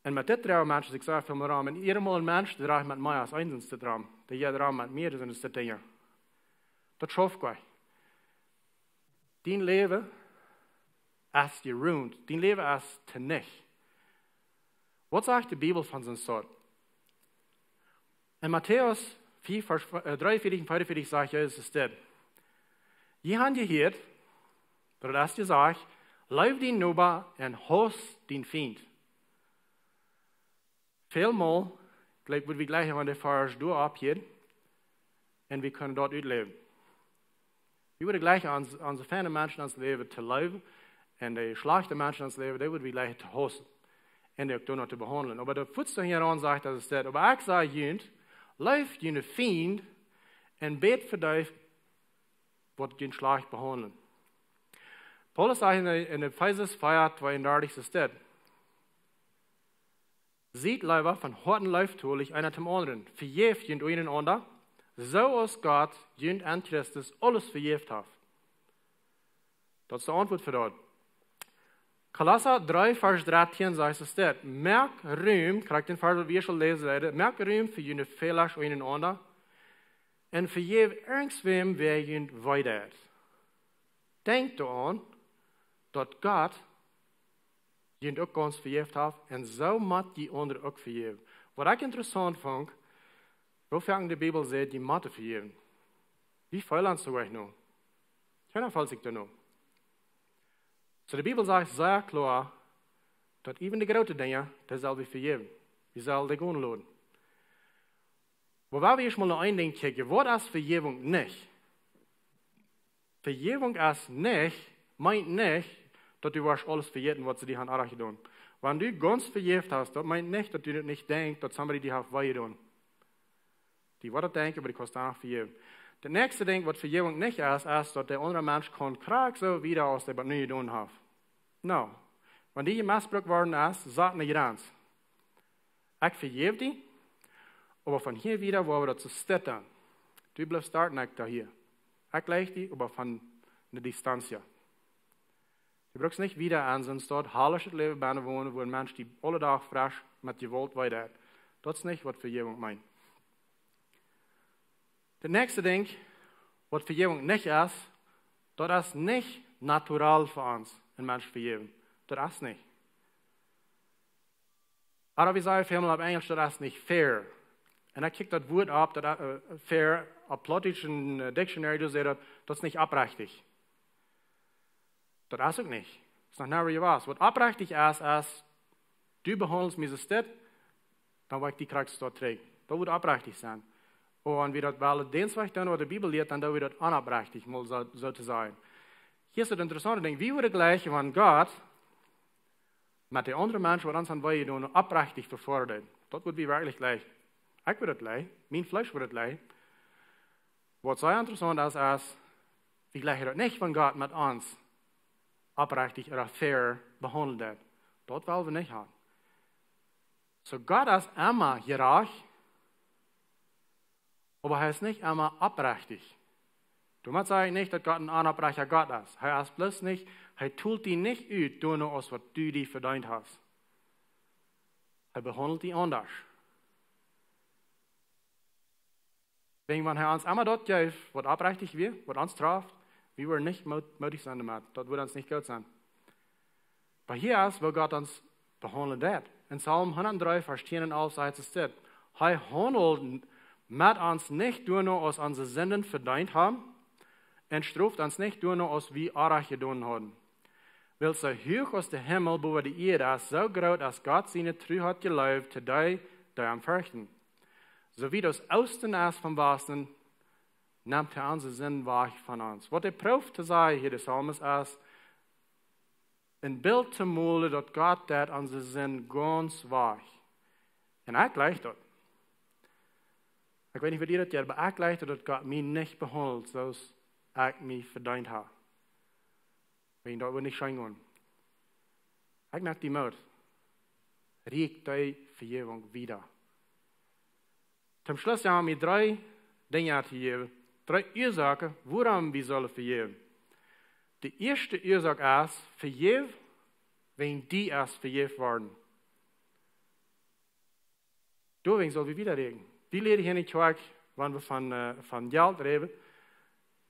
En met dit dragen mensen, ik zeg veel meer aan, en ieder mal een mens, die draagt met mij als eindens te dragen. Die jij draagt met meer, dus dit dingen. Dat schaf ik. Dien leven is geruind. Dien leven is te niks. Wat zegt de Bijbel van zijn soort? In Matthäus 4, vers 43 en 45 zegt Jezus dit. Je hebt gehoord, dat is gezegd, lief dien neighbor en haat dien vriend. Veelmaal, gelijk wat we gleich aan de vers door abgeven, en we kunnen dat uitleven. We worden gleich aan de fijne mensen aan het leven te leven, en de slechte mensen aan het leven, die worden we gleich te hassen. En die ook door te behandelen. Maar de voetstuk hieraan zegt dat het staat, maar ik zeg junt, lief je vriend, en bid voor die, wat je slecht behandelen. Paulus sagt in Ephesus 4, 32 steht, seht lieber von harten Leiftulich einer zum anderen, verjeft jünd einander, so als Gott jünd an Christus alles verjeft hat. Das ist die Antwort für das. Kolosser 3, Vers 13 sagt es steht, merk Ruhm, krijgt den Vers, wie schon lesen, merk Ruhm für jünd Fehler einander, und verjeft irgendwem, wer jünd weiter. Denkt daran, dat Gott je ook ons vergeeft heeft en zo moet die ander ook vergeven. Wat ik interessant vond, hoe vaak de Bijbel zegt, die moet vergeven. Wie veel aan zou ik nou? Geen valt ik er nou. So de Bijbel zegt zeer klaar, dat even de grote dingen, dat zal we vergeven. We zal die gewoon laten. Maar waar we eerst maar naar één ding kijken, wat is vergeving niet? Vergeving is niet, meint nicht, dass du alles vergessen, was sie dir haben angetan. Wenn du ganz vergebt hast, das meint nicht, dass du nicht denkst, dass somebody die hat wehgetan. Die wird denken, aber die kannst danach vergeben. Das nächste Ding, was Vergebung nicht ist, dass der andere Mensch kann krank so wieder aus der nie getan hat. No. Wenn die missbraucht worden ist, sagt nicht ganz. Ich vergebe die, aber von hier wieder, wo wir das zu stetten. Du bleibst starten, ich da hier. Ich leg die, aber von einer Distanz. Du brauchst nicht wieder an, sonst dort herrliches Leben wohnen, wo ein Mensch die alle Tag frisch mit Gewalt weiter hat. Das ist nicht, was Vergebung meint. Das nächste Ding, was Vergebung nicht ist, das ist nicht natural für uns, ein Mensch vergeben. Das ist nicht. Aber wie sagen wir auf Englisch, das ist nicht fair. Und ich kicke das Wort ab, das fair, auf plattischen Dictionary, du siehst, das ist nicht abrechtig. Das ist auch nicht. Das ist noch nicht, wie du warst. Was abrechtig ist, du behandelst mich so, dann wird die Kraft dort trägt. Das wird abrechtig sein. Und wie das weil Dienstweg dann oder die Bibel lehrt, dann wird das unabrechtig, mal so zu sein. Hier ist das interessante Ding. Wie würde gleich, wenn Gott mit den anderen Menschen, die uns an Weih tun, abrechtig verfordert? Das wird wie wirklich gleich. Ich würde das gleich. Mein Fleisch würde das gleich. Was sehr interessant ist, wie gleich das nicht, wenn Gott mit uns abrechtig oder fair behandelt. Das wollen wir nicht haben. So Gott ist immer hierarch, aber er ist nicht immer abrechtig. Du musst sagen nicht, dass Gott ein unabrechtiger Gott ist. Er ist bloß nicht, er tut die nicht aus, nur aus, was du dir verdient hast. Er behandelt die anders. Wenn er uns immer dort gibt, was abrechtig wird, was uns trifft, wir werden nicht mutig sein damit. Das wird uns nicht gut sein. Aber hier ist, wo Gott uns behandelt. In Psalm 103, Vers 10 und 11 sagt es das. Er handelt mit uns nicht nur aus unseren Sünden verdient haben, und straft uns nicht nur aus wie Arach getan haben. Weil so hoch aus dem Himmel über die Erde ist, so groß, als Gott seine Treue hat gelobt, zu die am fürchten. So wie das Osten ist vom Westen, nimmt er unsere Sünden weg von uns. Was er prüft zu sagen, hier der Psalmist ist, ein Bild zu malen, dass Gott das unsere Sünden ganz weg. Und ich gleich dort. Ich weiß nicht, wie dir das geht, aber ich gleich dort, dass Gott mich nicht behandelt, so ich mich verdient habe. Wenn das nicht schein gehen. Ich merke die Mut. Riecht die Vergebung wieder. Zum Schluss haben wir 3 Dinge zu geben. 3 Ursachen, warum wir sollen vergeben. Die erste Ursache ist, vergeben, wenn die erst vergeben worden. Deswegen sollen wir wieder reden. Wir lernen hier nicht, wenn wir von Geld reden.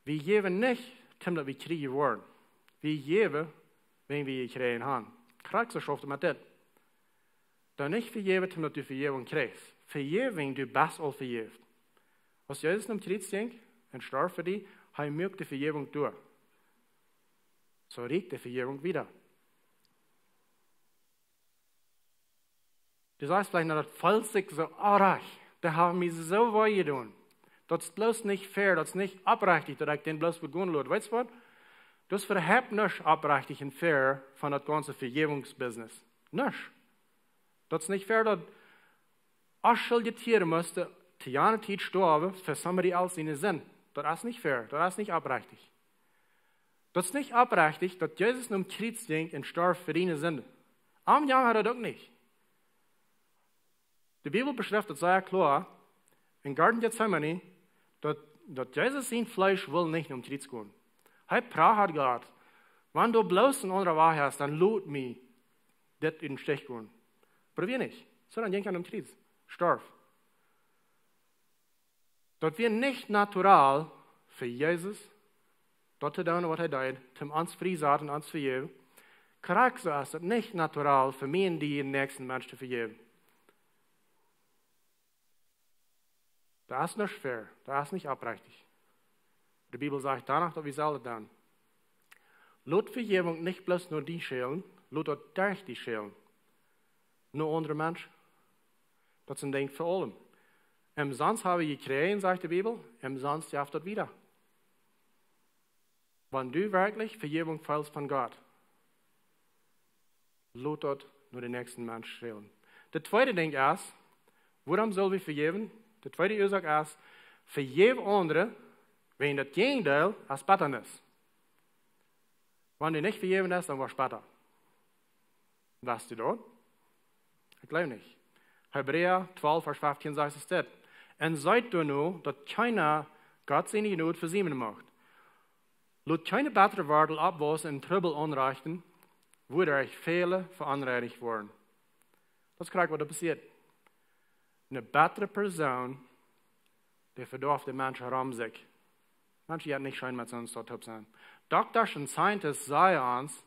Wir geben nicht, damit wir kriegen wollen. Wir geben, wenn wir kriegen haben. Kriegst du schon mit das? Dann nicht vergeben, damit du Vergebung kriegst. Vergeben, wenn du best all vergibst. Als Jesus am Kreuz ging und starb für dich, er mögt die Vergebung durch. So riecht die Vergebung wieder. Du sagst vielleicht, das fällt sich so arg. Da haben wir so weh getan. Das ist bloß nicht fair, das ist nicht abrechtig, dass ich den bloß begonnen habe. Weißt du was? Das verhebt nicht abrechtig und fair von das ganze Vergebungsbusiness. Nicht. Das ist nicht fair, dass ich schuldieren musste, zu jener Zeit sterben für somebody else in den Sinn. Das ist nicht fair, das ist nicht abrechtig. Das ist nicht abrechtig, dass Jesus um Kreuz ging und starb für deine Sünde. Am Jahr hat er das auch nicht. Die Bibel beschreibt das sehr klar, in Garten Gethsemane, dass Jesus sein Fleisch will nicht um Kreuz gehen. Er hat Gott, wenn du bloß in unserer Wahrheit hast, dann lohnt mich, das in den Stich gehen. Probier nicht, sondern denk an den Kreuz. Starb. Das wird nicht natural für Jesus, dort zu tun, was er tut, zum uns freisetzen und uns vergeben. Charakter ist es nicht natural für mich und die nächsten Menschen zu vergeben. Das ist nicht fair, das ist nicht abrechtig. Die Bibel sagt danach, dass wir sollen tun. Lass Vergebung nicht bloß nur die schälen, lass auch durch die schälen. Nur andere Menschen. Das ist ein Ding für alle. Umsonst habe ich gekriegt, sagt die Bibel, umsonst darf das wieder. Wenn du wirklich Vergebung fällst von Gott, lass das nur den nächsten Menschen schälen. Das zweite Ding ist, warum soll wir vergeben? Die zweite Ursache ist, vergeben andere, wenn das Gegenteil als Bitterness. Wenn du nicht vergeben hast, dann war es bitter. Weißt du dort? Ich glaube nicht. Hebräer 12, Vers 15 sagt es das. Und seid du nur, dass keiner Gott seine Not versäumen macht. Lass keine bessere Worte abwasen und Trübel anrichten, wo euch Fehler veranreitigt worden. Das ist gerade, was da passiert. Eine bessere Person, die verdorft den Menschen herum sich. Manche hat nicht schön mit uns dort sein. Doktor und Scientists sagen uns,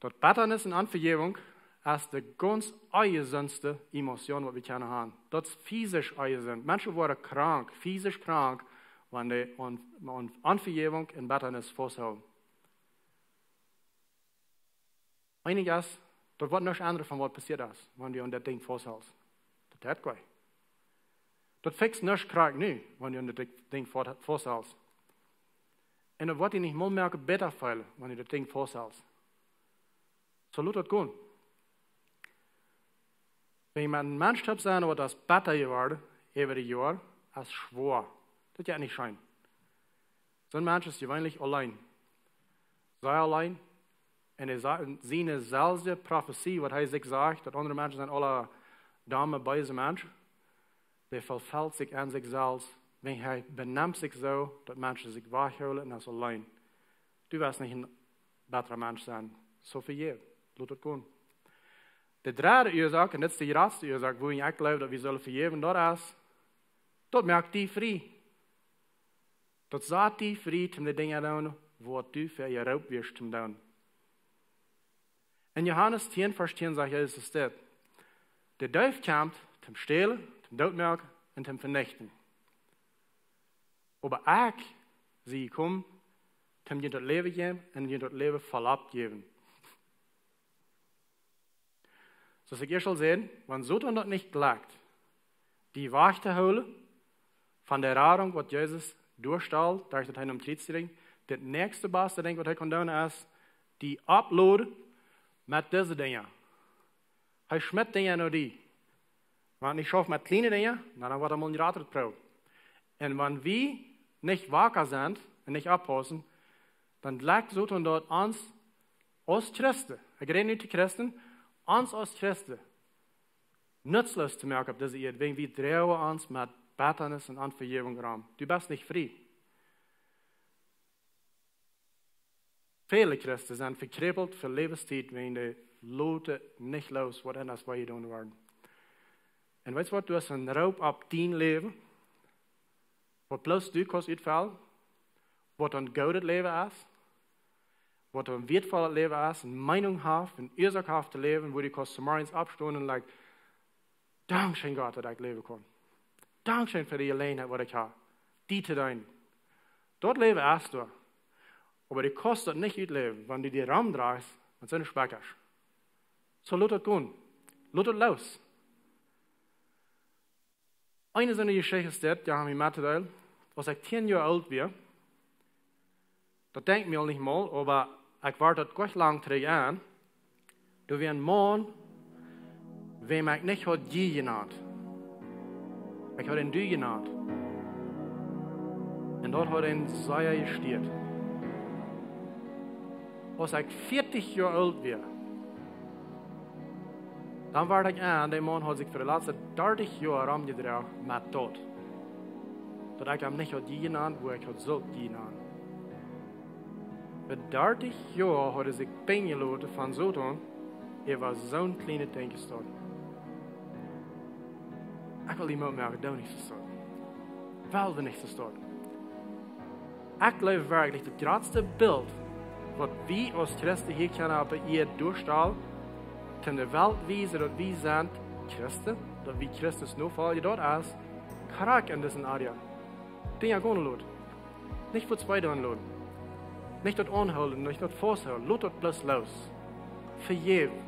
dass Bitterness und Unvergebung ist die ganz ungesündeste Emotion, die wir können haben. Das ist physisch ungesund. Menschen werden krank, physisch krank, wenn die Unvergebung und Bitterness festhalten. Einiges, dat wordt niks anders van wat passiert is, wanneer je aan dat ding vasthoudt. Dat heeft gij. Dat fixt niks krijg nu, wanneer je aan dat ding vasthoudt. En dat wordt je niet meer merken beter vallen, wanneer je dat ding vasthoudt. Zo laat dat gaan. Wenn je met een mens hebt zijn, wat dat beter geworden, over de jaar, als schwaar. Dat gaat niet zijn. Zo'n mens is gewöhnlich alleen. Zij alleen. En hij zien dezelfde profetie, wat hij zich zegt, dat andere mensen zijn alle dames bij zijn mensen. Hij vervult zich aan zichzelf. Wenn hij beneemt zich zo, dat mensen zich weghouden en dat is alleen. Du wirst niet een betere mens zijn. Zo voor je. Laat het gaan. De derde oorzaak, en dit is de grootste oorzaak, waar ik geloof dat we zullen vergeven, dat is, dat maakt die vrij. Dat zet die vrij om de dingen te doen, wat du voor je roep wirst te doen. In Johannes 10, vers 10 zegt Jezus dit. De duif komt zum stelen, zum doodmaken en zum vernichten. Aber ik zie ik kom, om je dat leven geven en je dat leven volop geven. Zoals ik eerst al zei, wanneer Satan dat niet gelukt, die wacht te houden van de radung wat Jezus doorstelt, daar is het hij om te doen. Het nächste beste ding wat hij kan doen is, die uploaden met deze dingen. Hij smet dingen naar die. Want ik schaf met kleine dingen, nou dan wordt hij niet raad pro. En wanneer we niet wakker zijn en niet oppassen, dan lijkt Satan dat ons als Christen, ik rede niet de Christen, ons als Christen nutzlos te maken op deze eeuw. Wenn we draaien ons met betenis en vergeving ram. Du bist niet vrij. Vele Christen zijn verkribbeld voor levenstijd, wenn de loten niet los wat anders wat je doen worden. En weet je wat, du hast een roep op 10 leven, wat plus du kost uitvallen, wat een gouden leven is, wat een wertvolle leven is, een meinung heeft, een oorzaak heeft te leven, wo die kost sommorgens opstaan en like, dankzij God dat ik leven kon. Dankzij voor die alleenheid wat ik heb. Die te doen. Dat leven is door. Maar die kost dat niet uitleven, wanneer die ram draagt, met zijn spekkers. Zo laat het gaan. Laat het los. Eine seiner Geschichten ist das, die haben wir mitgeteilt, als ich 10 Jahre alt war, das denke ich mir nicht mal, aber ich war dort gleich lang terug an, da war ein Mann, wem ich nicht hat je genannt. Ich habe ihn du genannt. Und dort hat ihn sehr gestiert. Als ich 40 Jahre alt war, dann war ich an, der Mann hat sich für die letzten 30 Jahre umgedreht mit Tod. Dat ich ihm nicht hat je genannt, wo ich hat so je genannt. Für 30 Jahre hat sich beingeladen von Satan, war zo'n kleine ding gestorben. Ich will iemand merken, dat niet gestorben. Wel niet gestorben. Ich glaube wirklich, das grootste Bild, was wir als Christen hier können auf ihr durchstellen, in der Welt wijzen dat wir sind Christen, dat wir Christus nur fallen, dort als Charakter in diesen Area. Dinge gehen lassen. Nicht für 2 Stunden lassen. Nicht dort anhalten, nicht dort festhalten. Lass dort bloß los. Vergeben.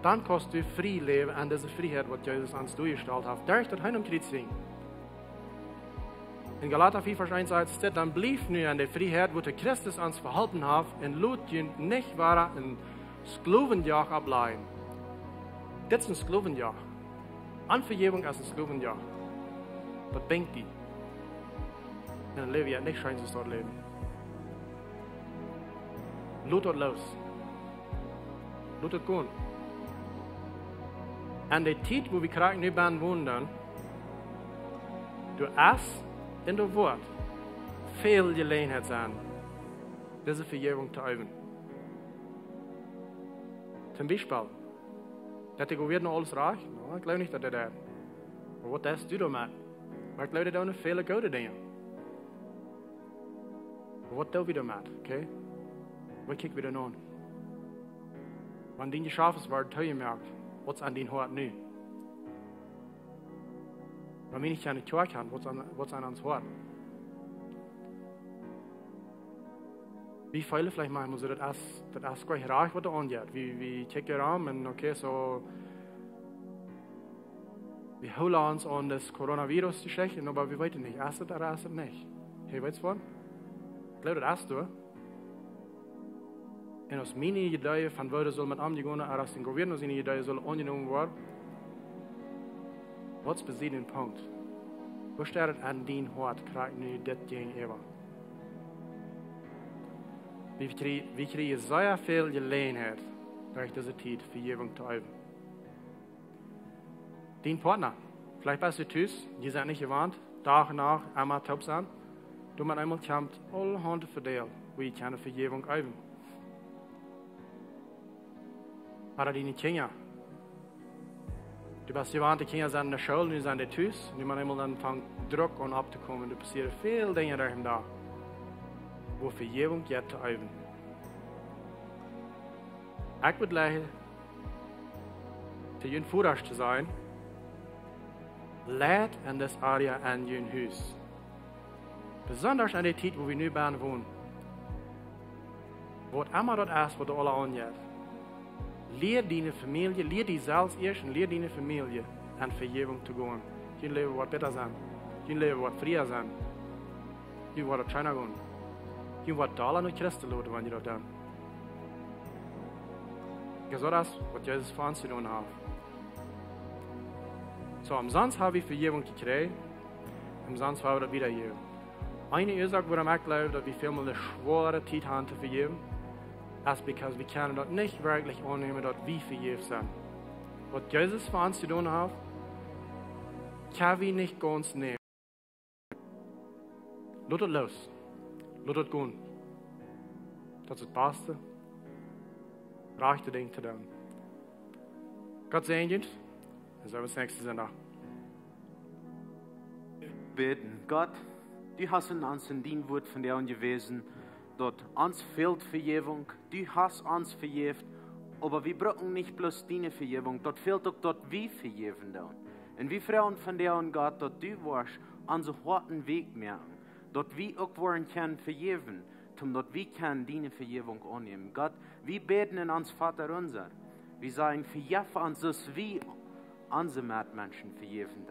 Dann kannst du frei leben an diese Freiheit, was Jesus uns durchgestellt hat. Durch das Heim Krieg singen. In Galater 4, Vers 1 sagt es, dann blieb nu an der Freiheit, wo der Christus uns verhalten hat, und lud ihn nicht war ein Sklavenjahr ableihen. Das ist ein Sklavenjahr. Anvergebung ist ein Sklavenjahr. Das bringt die. Und dann lebe ich nicht schön, dass dort leben. Lud dort los. Lud dort gehen. An der Zeit, wo wir gerade nicht wohnen, du hast in der Wort viel Gelegenheit sein, diese Vergebung zu üben. Zum Beispiel, dass ich wieder noch alles reich? No, ich glaube nicht, dass das ist. Aber was tust du damit? Maar ik glaube, dat er viele gute Dinge. Maar wat doen we damit? Okay? Wat kijken we dan aan? Wanneer die geschaffen wordt, heb je merkt, wat is aan die hart nu? Wanneer ich nicht tun kann, was an uns hört. Wie viele vielleicht machen, muss das erst gleich reich, was da angeht. Wie checken wir an und okay, so, wir holen uns an das Coronavirus zu schlechten, aber wir wissen nicht, erst oder erst nicht. Hey, weißt du was? Ich glaube, das erst du. Und aus meiner Idee von Wörter soll mit umgehen, aus dem Gouverneur seine Idee soll angenommen werden. Was besiegt den Punkt? Wo steht an dein Hort, kriegt nu das gegenüber? Wir kriegen sehr viel Gelegenheit, durch diese Zeit Vergebung zu üben. Dein Partner, vielleicht bist du tüß, die sind nicht gewarnt, Tag und Nacht einmal top sein. Du man einmal kommt, alle Hände verdient, wie ich keine Vergebung üben. Oder deine Kinder. Du bist gewarnt, die Kinder sind in der Schule, die sind tüß, und man einmal dann fängt Druck an abzukommen. Da passieren viele Dinge dahin da, wo Vergebung jetzt zu üben. Ich würde leider, zu jün Vorrecht zu sein, lädt in das Area an jün Haus. Besonders an der Zeit, wo wir nu bei wohnen. Wat immer dort ist, was du alle angeht. Leer deine Familie, leer die selbst erst und leer deine Familie an Vergebung zu gehen. Jün Leben wird besser sein. Jün Leben wird freier sein. Jün wird China gehen. Jün wird Dollar und Christen laden, wenn ihr dort dann. Das ist das, was Jesus für uns zu tun hat. So, umsonst habe ich Vergebung gekriegt, umsonst habe ich das wiedergegeben. Eine Ursache, warum ich glaube, dass wir vielmal eine schwere Zeit haben zu vergeben, ist, weil wir können das nicht wirklich annehmen, dass wir vergeben sind. Was Jesus für uns zu tun hat, können wir nicht ganz nehmen. Lass es los. Lass es gehen. Das ist das Beste. Rechte Ding zu tun. Gott segne uns. Und so bis nächste Sonntag. Beten. Gott, du hast uns in dein Wort von dir gewesen, dort uns fehlt Vergebung, du hast uns vergeben, aber wir brauchen nicht bloß deine Vergebung, dort fehlt auch dort wir vergeben. Und wir fragen von dir und Gott, dort du warst, unseren harten Weg merken, dort wir auch wollen können vergeben, dort wir können deine Vergebung annehmen. Gott, wir beten in uns Vater unser, wir sagen, vergib uns, dass wir unsere Mitmenschen vergeben.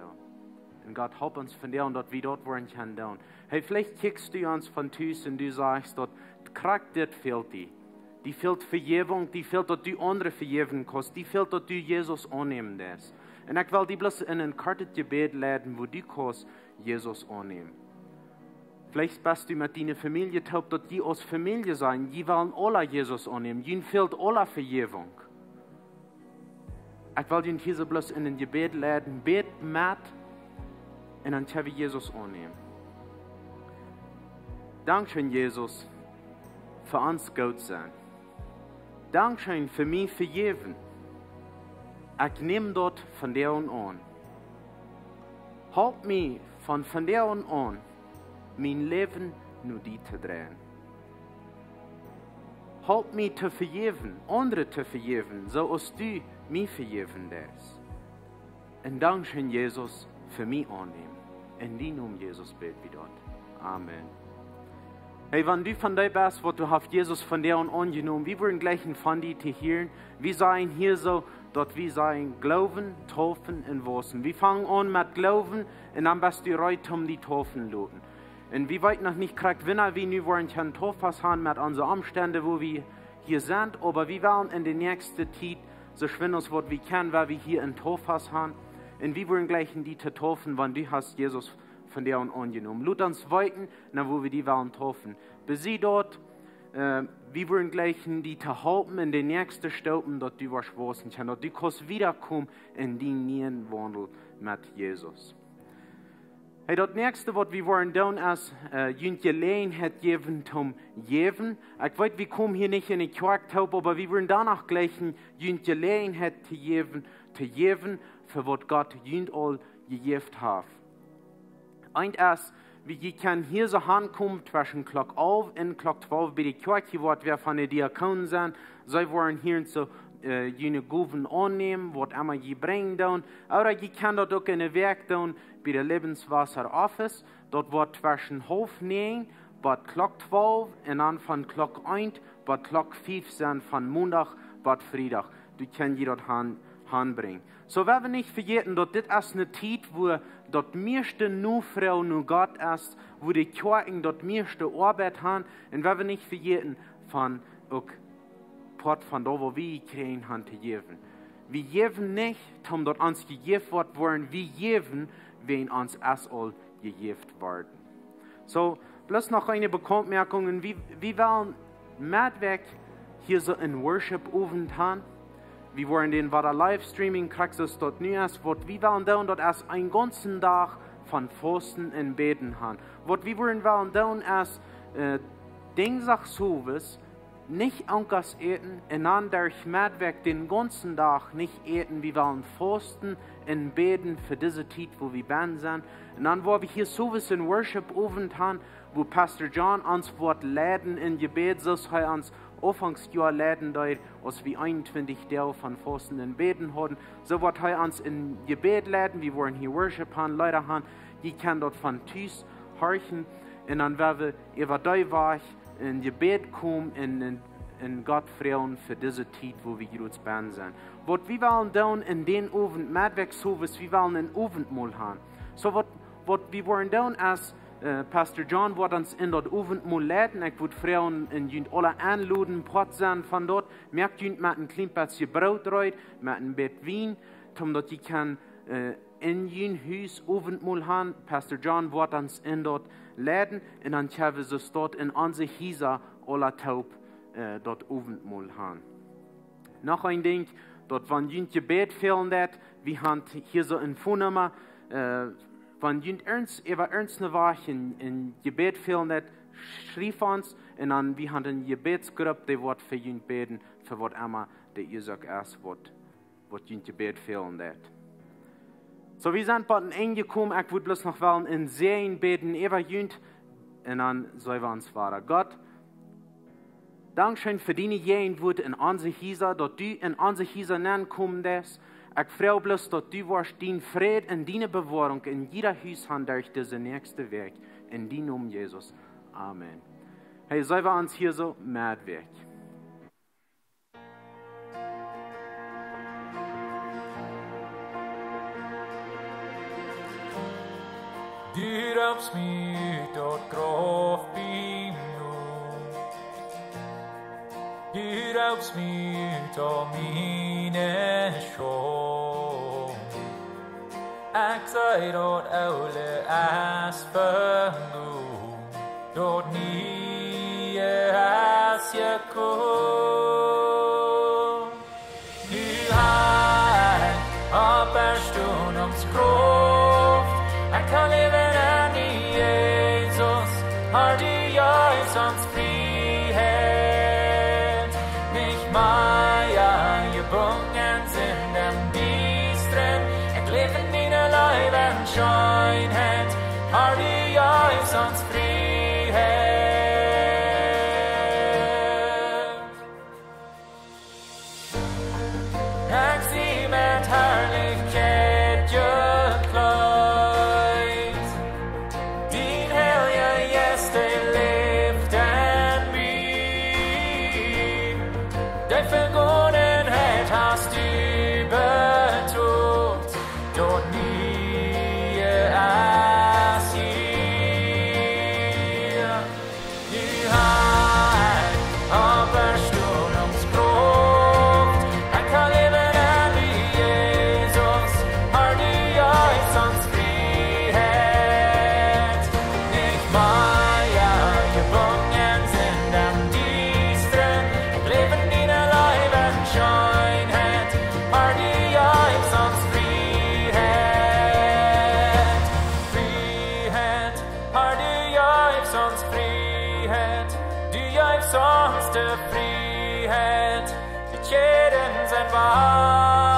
Und Gott, help uns von dir und dort wir dort wollen können. Hey, vielleicht kickst du uns von Tüß und du sagst, dort kriegt das fehlt dir. Die fehlt Vergebung, die fehlt, dass du andere vergeben kannst, die fehlt, dass du Jesus annehmen darfst. Und ich will dich bloß in ein kartes Gebet leiten, wo du kannst Jesus annehmen. Vielleicht bist du mit deiner Familie taub, dass die aus Familie sein, die wollen alle Jesus annehmen, ihnen fehlt alle Vergebung. Ich will dich hier bloß in ein Gebet leiten, bet mit, und dann können wir Jesus annehmen. Dankeschön, Jesus, für uns gut sein. Dankeschön für mich vergeben. Ich nehme dort von der und an. Help mich von der und an, mein Leben nur die zu drehen. Help mich zu vergeben, andere zu vergeben, so als du mich vergeben darfst. Und Dankeschön, Jesus, für mich annehmen. In die Namen Jesus beten wir dort. Amen. Hey, wenn du von dir bist, wo du hast Jesus von dir angenommen, wir wollen gleich von dir zu hören. Wir sagen hier so, dort wir sagen, Glauben, Taufen und Wasen. Wir fangen an mit Glauben und dann bist du reut die Taufen loten. Und wir weit noch nicht kriegt, wenn wir nu wollen können Taufen haben mit unseren Umständen, wo wir hier sind, aber wir wollen in der nächsten Zeit so schön als was wir können, weil wir hier in Taufen haben. Und wir wollen gleich in die taufen, wenn du hast Jesus von dir angenommen. Lut uns weiten, wo wir die wollen taufen. Bis sie dort, wir wollen gleich in die halten, in den nächsten Stunden, dort du was wissen kannst, dort du kannst wiederkommen in den neuen Wandel mit Jesus. Hey, das nächste, was wir wollen tun, ist, jünt Gelegenheit geben zum Geben. Ich weiß, wir kommen hier nicht in die Kirche, aber wir wollen danach gleich jünt Gelegenheit zu geben, für was Gott jünt all gegeben hat. Und erst, wie kann hier so ankommen, zwischen Klock 11 und Klock 12 bei der Kirche, wo wir von den Diakonen sind, sie wollen hier so jene Guven annehmen, was immer sie bringen dann. Oder sie kann dort auch in der Werk dann bei der Lebenswasser Office, dort wird zwischen 9:30 bad klok 12 en dan van klok 1 bad klok 5 zijn van maandag bad vrijdag. Du kan je dat aanbrengen. So we niet vergeten dat dit is een tijd wo dat meeste nu vrouw nu God is, wo die Kirchen dat meeste Arbeit haben en we niet vergeten van ook part van dat wat we krijgen han te geven. We geven niet omdat ons gegeven wordt worden, we geven wen ons es al gegeven worden. So, bloß noch eine Bemerkung, wie wollen Madweg hier so in Worship Abend haben. Wir wollen den Wader Livestreaming, kriegst du es dort nie erst, wir wollen da und dort erst einen ganzen Tag von Fasten und Beten haben. Wir wollen da erst Dingsach sowas, nicht ankas eten, und dann durch Madweg den ganzen Tag nicht eten, wir wollen Fasten und Beten für diese Zeit, wo wir beten sind. Und dann wollen wir hier sowas in Worship Abend haben, wo Pastor John uns Wort leiten in Gebet, so soll uns Anfangsjahr leiten, als wir 21 Tage von Fasten und Beten hatten. So wird er uns in Gebet leiten, wir wollen hier Worship haben, Leute haben, die können dort von Tüß horchen, und dann werden wir über die Woche in Gebet kommen, in Gott freuen für diese Zeit, wo wir jetzt beten sind. Was wir wollen tun in den Abend, Madweg sowas, wir wollen ein Abendmahl haben. So was wir wollen tun, ist, Pastor John wird uns in dort Abendmahl leiten. Ich würde Frauen in jünd alle anladen, Pott sein von dort. Merkt jünd mit ein kleines bisschen Brot rein, mit ein Bett Wein, damit die kann in jünd Haus Abendmahl haben. Pastor John wird uns in dort leiten und dann können wir es dort in unsere Häuser alle taub dort Abendmahl haben. Noch ein Ding, dort wenn jünd Gebet fehlen wird, wir haben hier so ein Phonummer, wenn jünd ernst Woche in Gebet fehlen wird, schrieb uns und dann wir haben eine Gebetsgruppe, die wird für jünd beten, für was immer der ihr sagt erst, was jünd Gebet fehlen wird. So, wir sind bald angekommen, ich würde bloß noch wollen in Serien beten, über jünd, und dann soll wir uns weiter. Gott, Dankeschön für diejenigen, die in unsere Häuser, dass du in unsere Häuser kommen darfst. Ich freue bloß, dass du warst, dein Fried und deine Bewahrung in jeder Haus haben durch diesen nächsten Weg. In deinem Namen, Jesus. Amen. Hey, sollen wir uns hier so Madweg. Du raubst mich dort grob bin du raubst mich dort meine Schau. Ich sei dort alle Aspen dort nie hast gekommen. Du hast aber Stunde ums Kraft. Ich kann leben an Jesus, har du ja sonst Freiheit. Nicht mehr gebunden sind am Bistren. Ich lebe in deiner Leben Schönheit, har du ja sonst Freiheit. Ich sieh mit Herrlichkeit gekleidet. Hast du betont, dort nie als hier. Du hast aber Sturm ums Brot. Ich kann leben an wie Jesus, har du ja sonst Freiheit. Nicht mehr gebunden sind am Dienstren. Ich lebe in deiner Leben schon. Sonst der Freiheit, die Schäden sind wahr.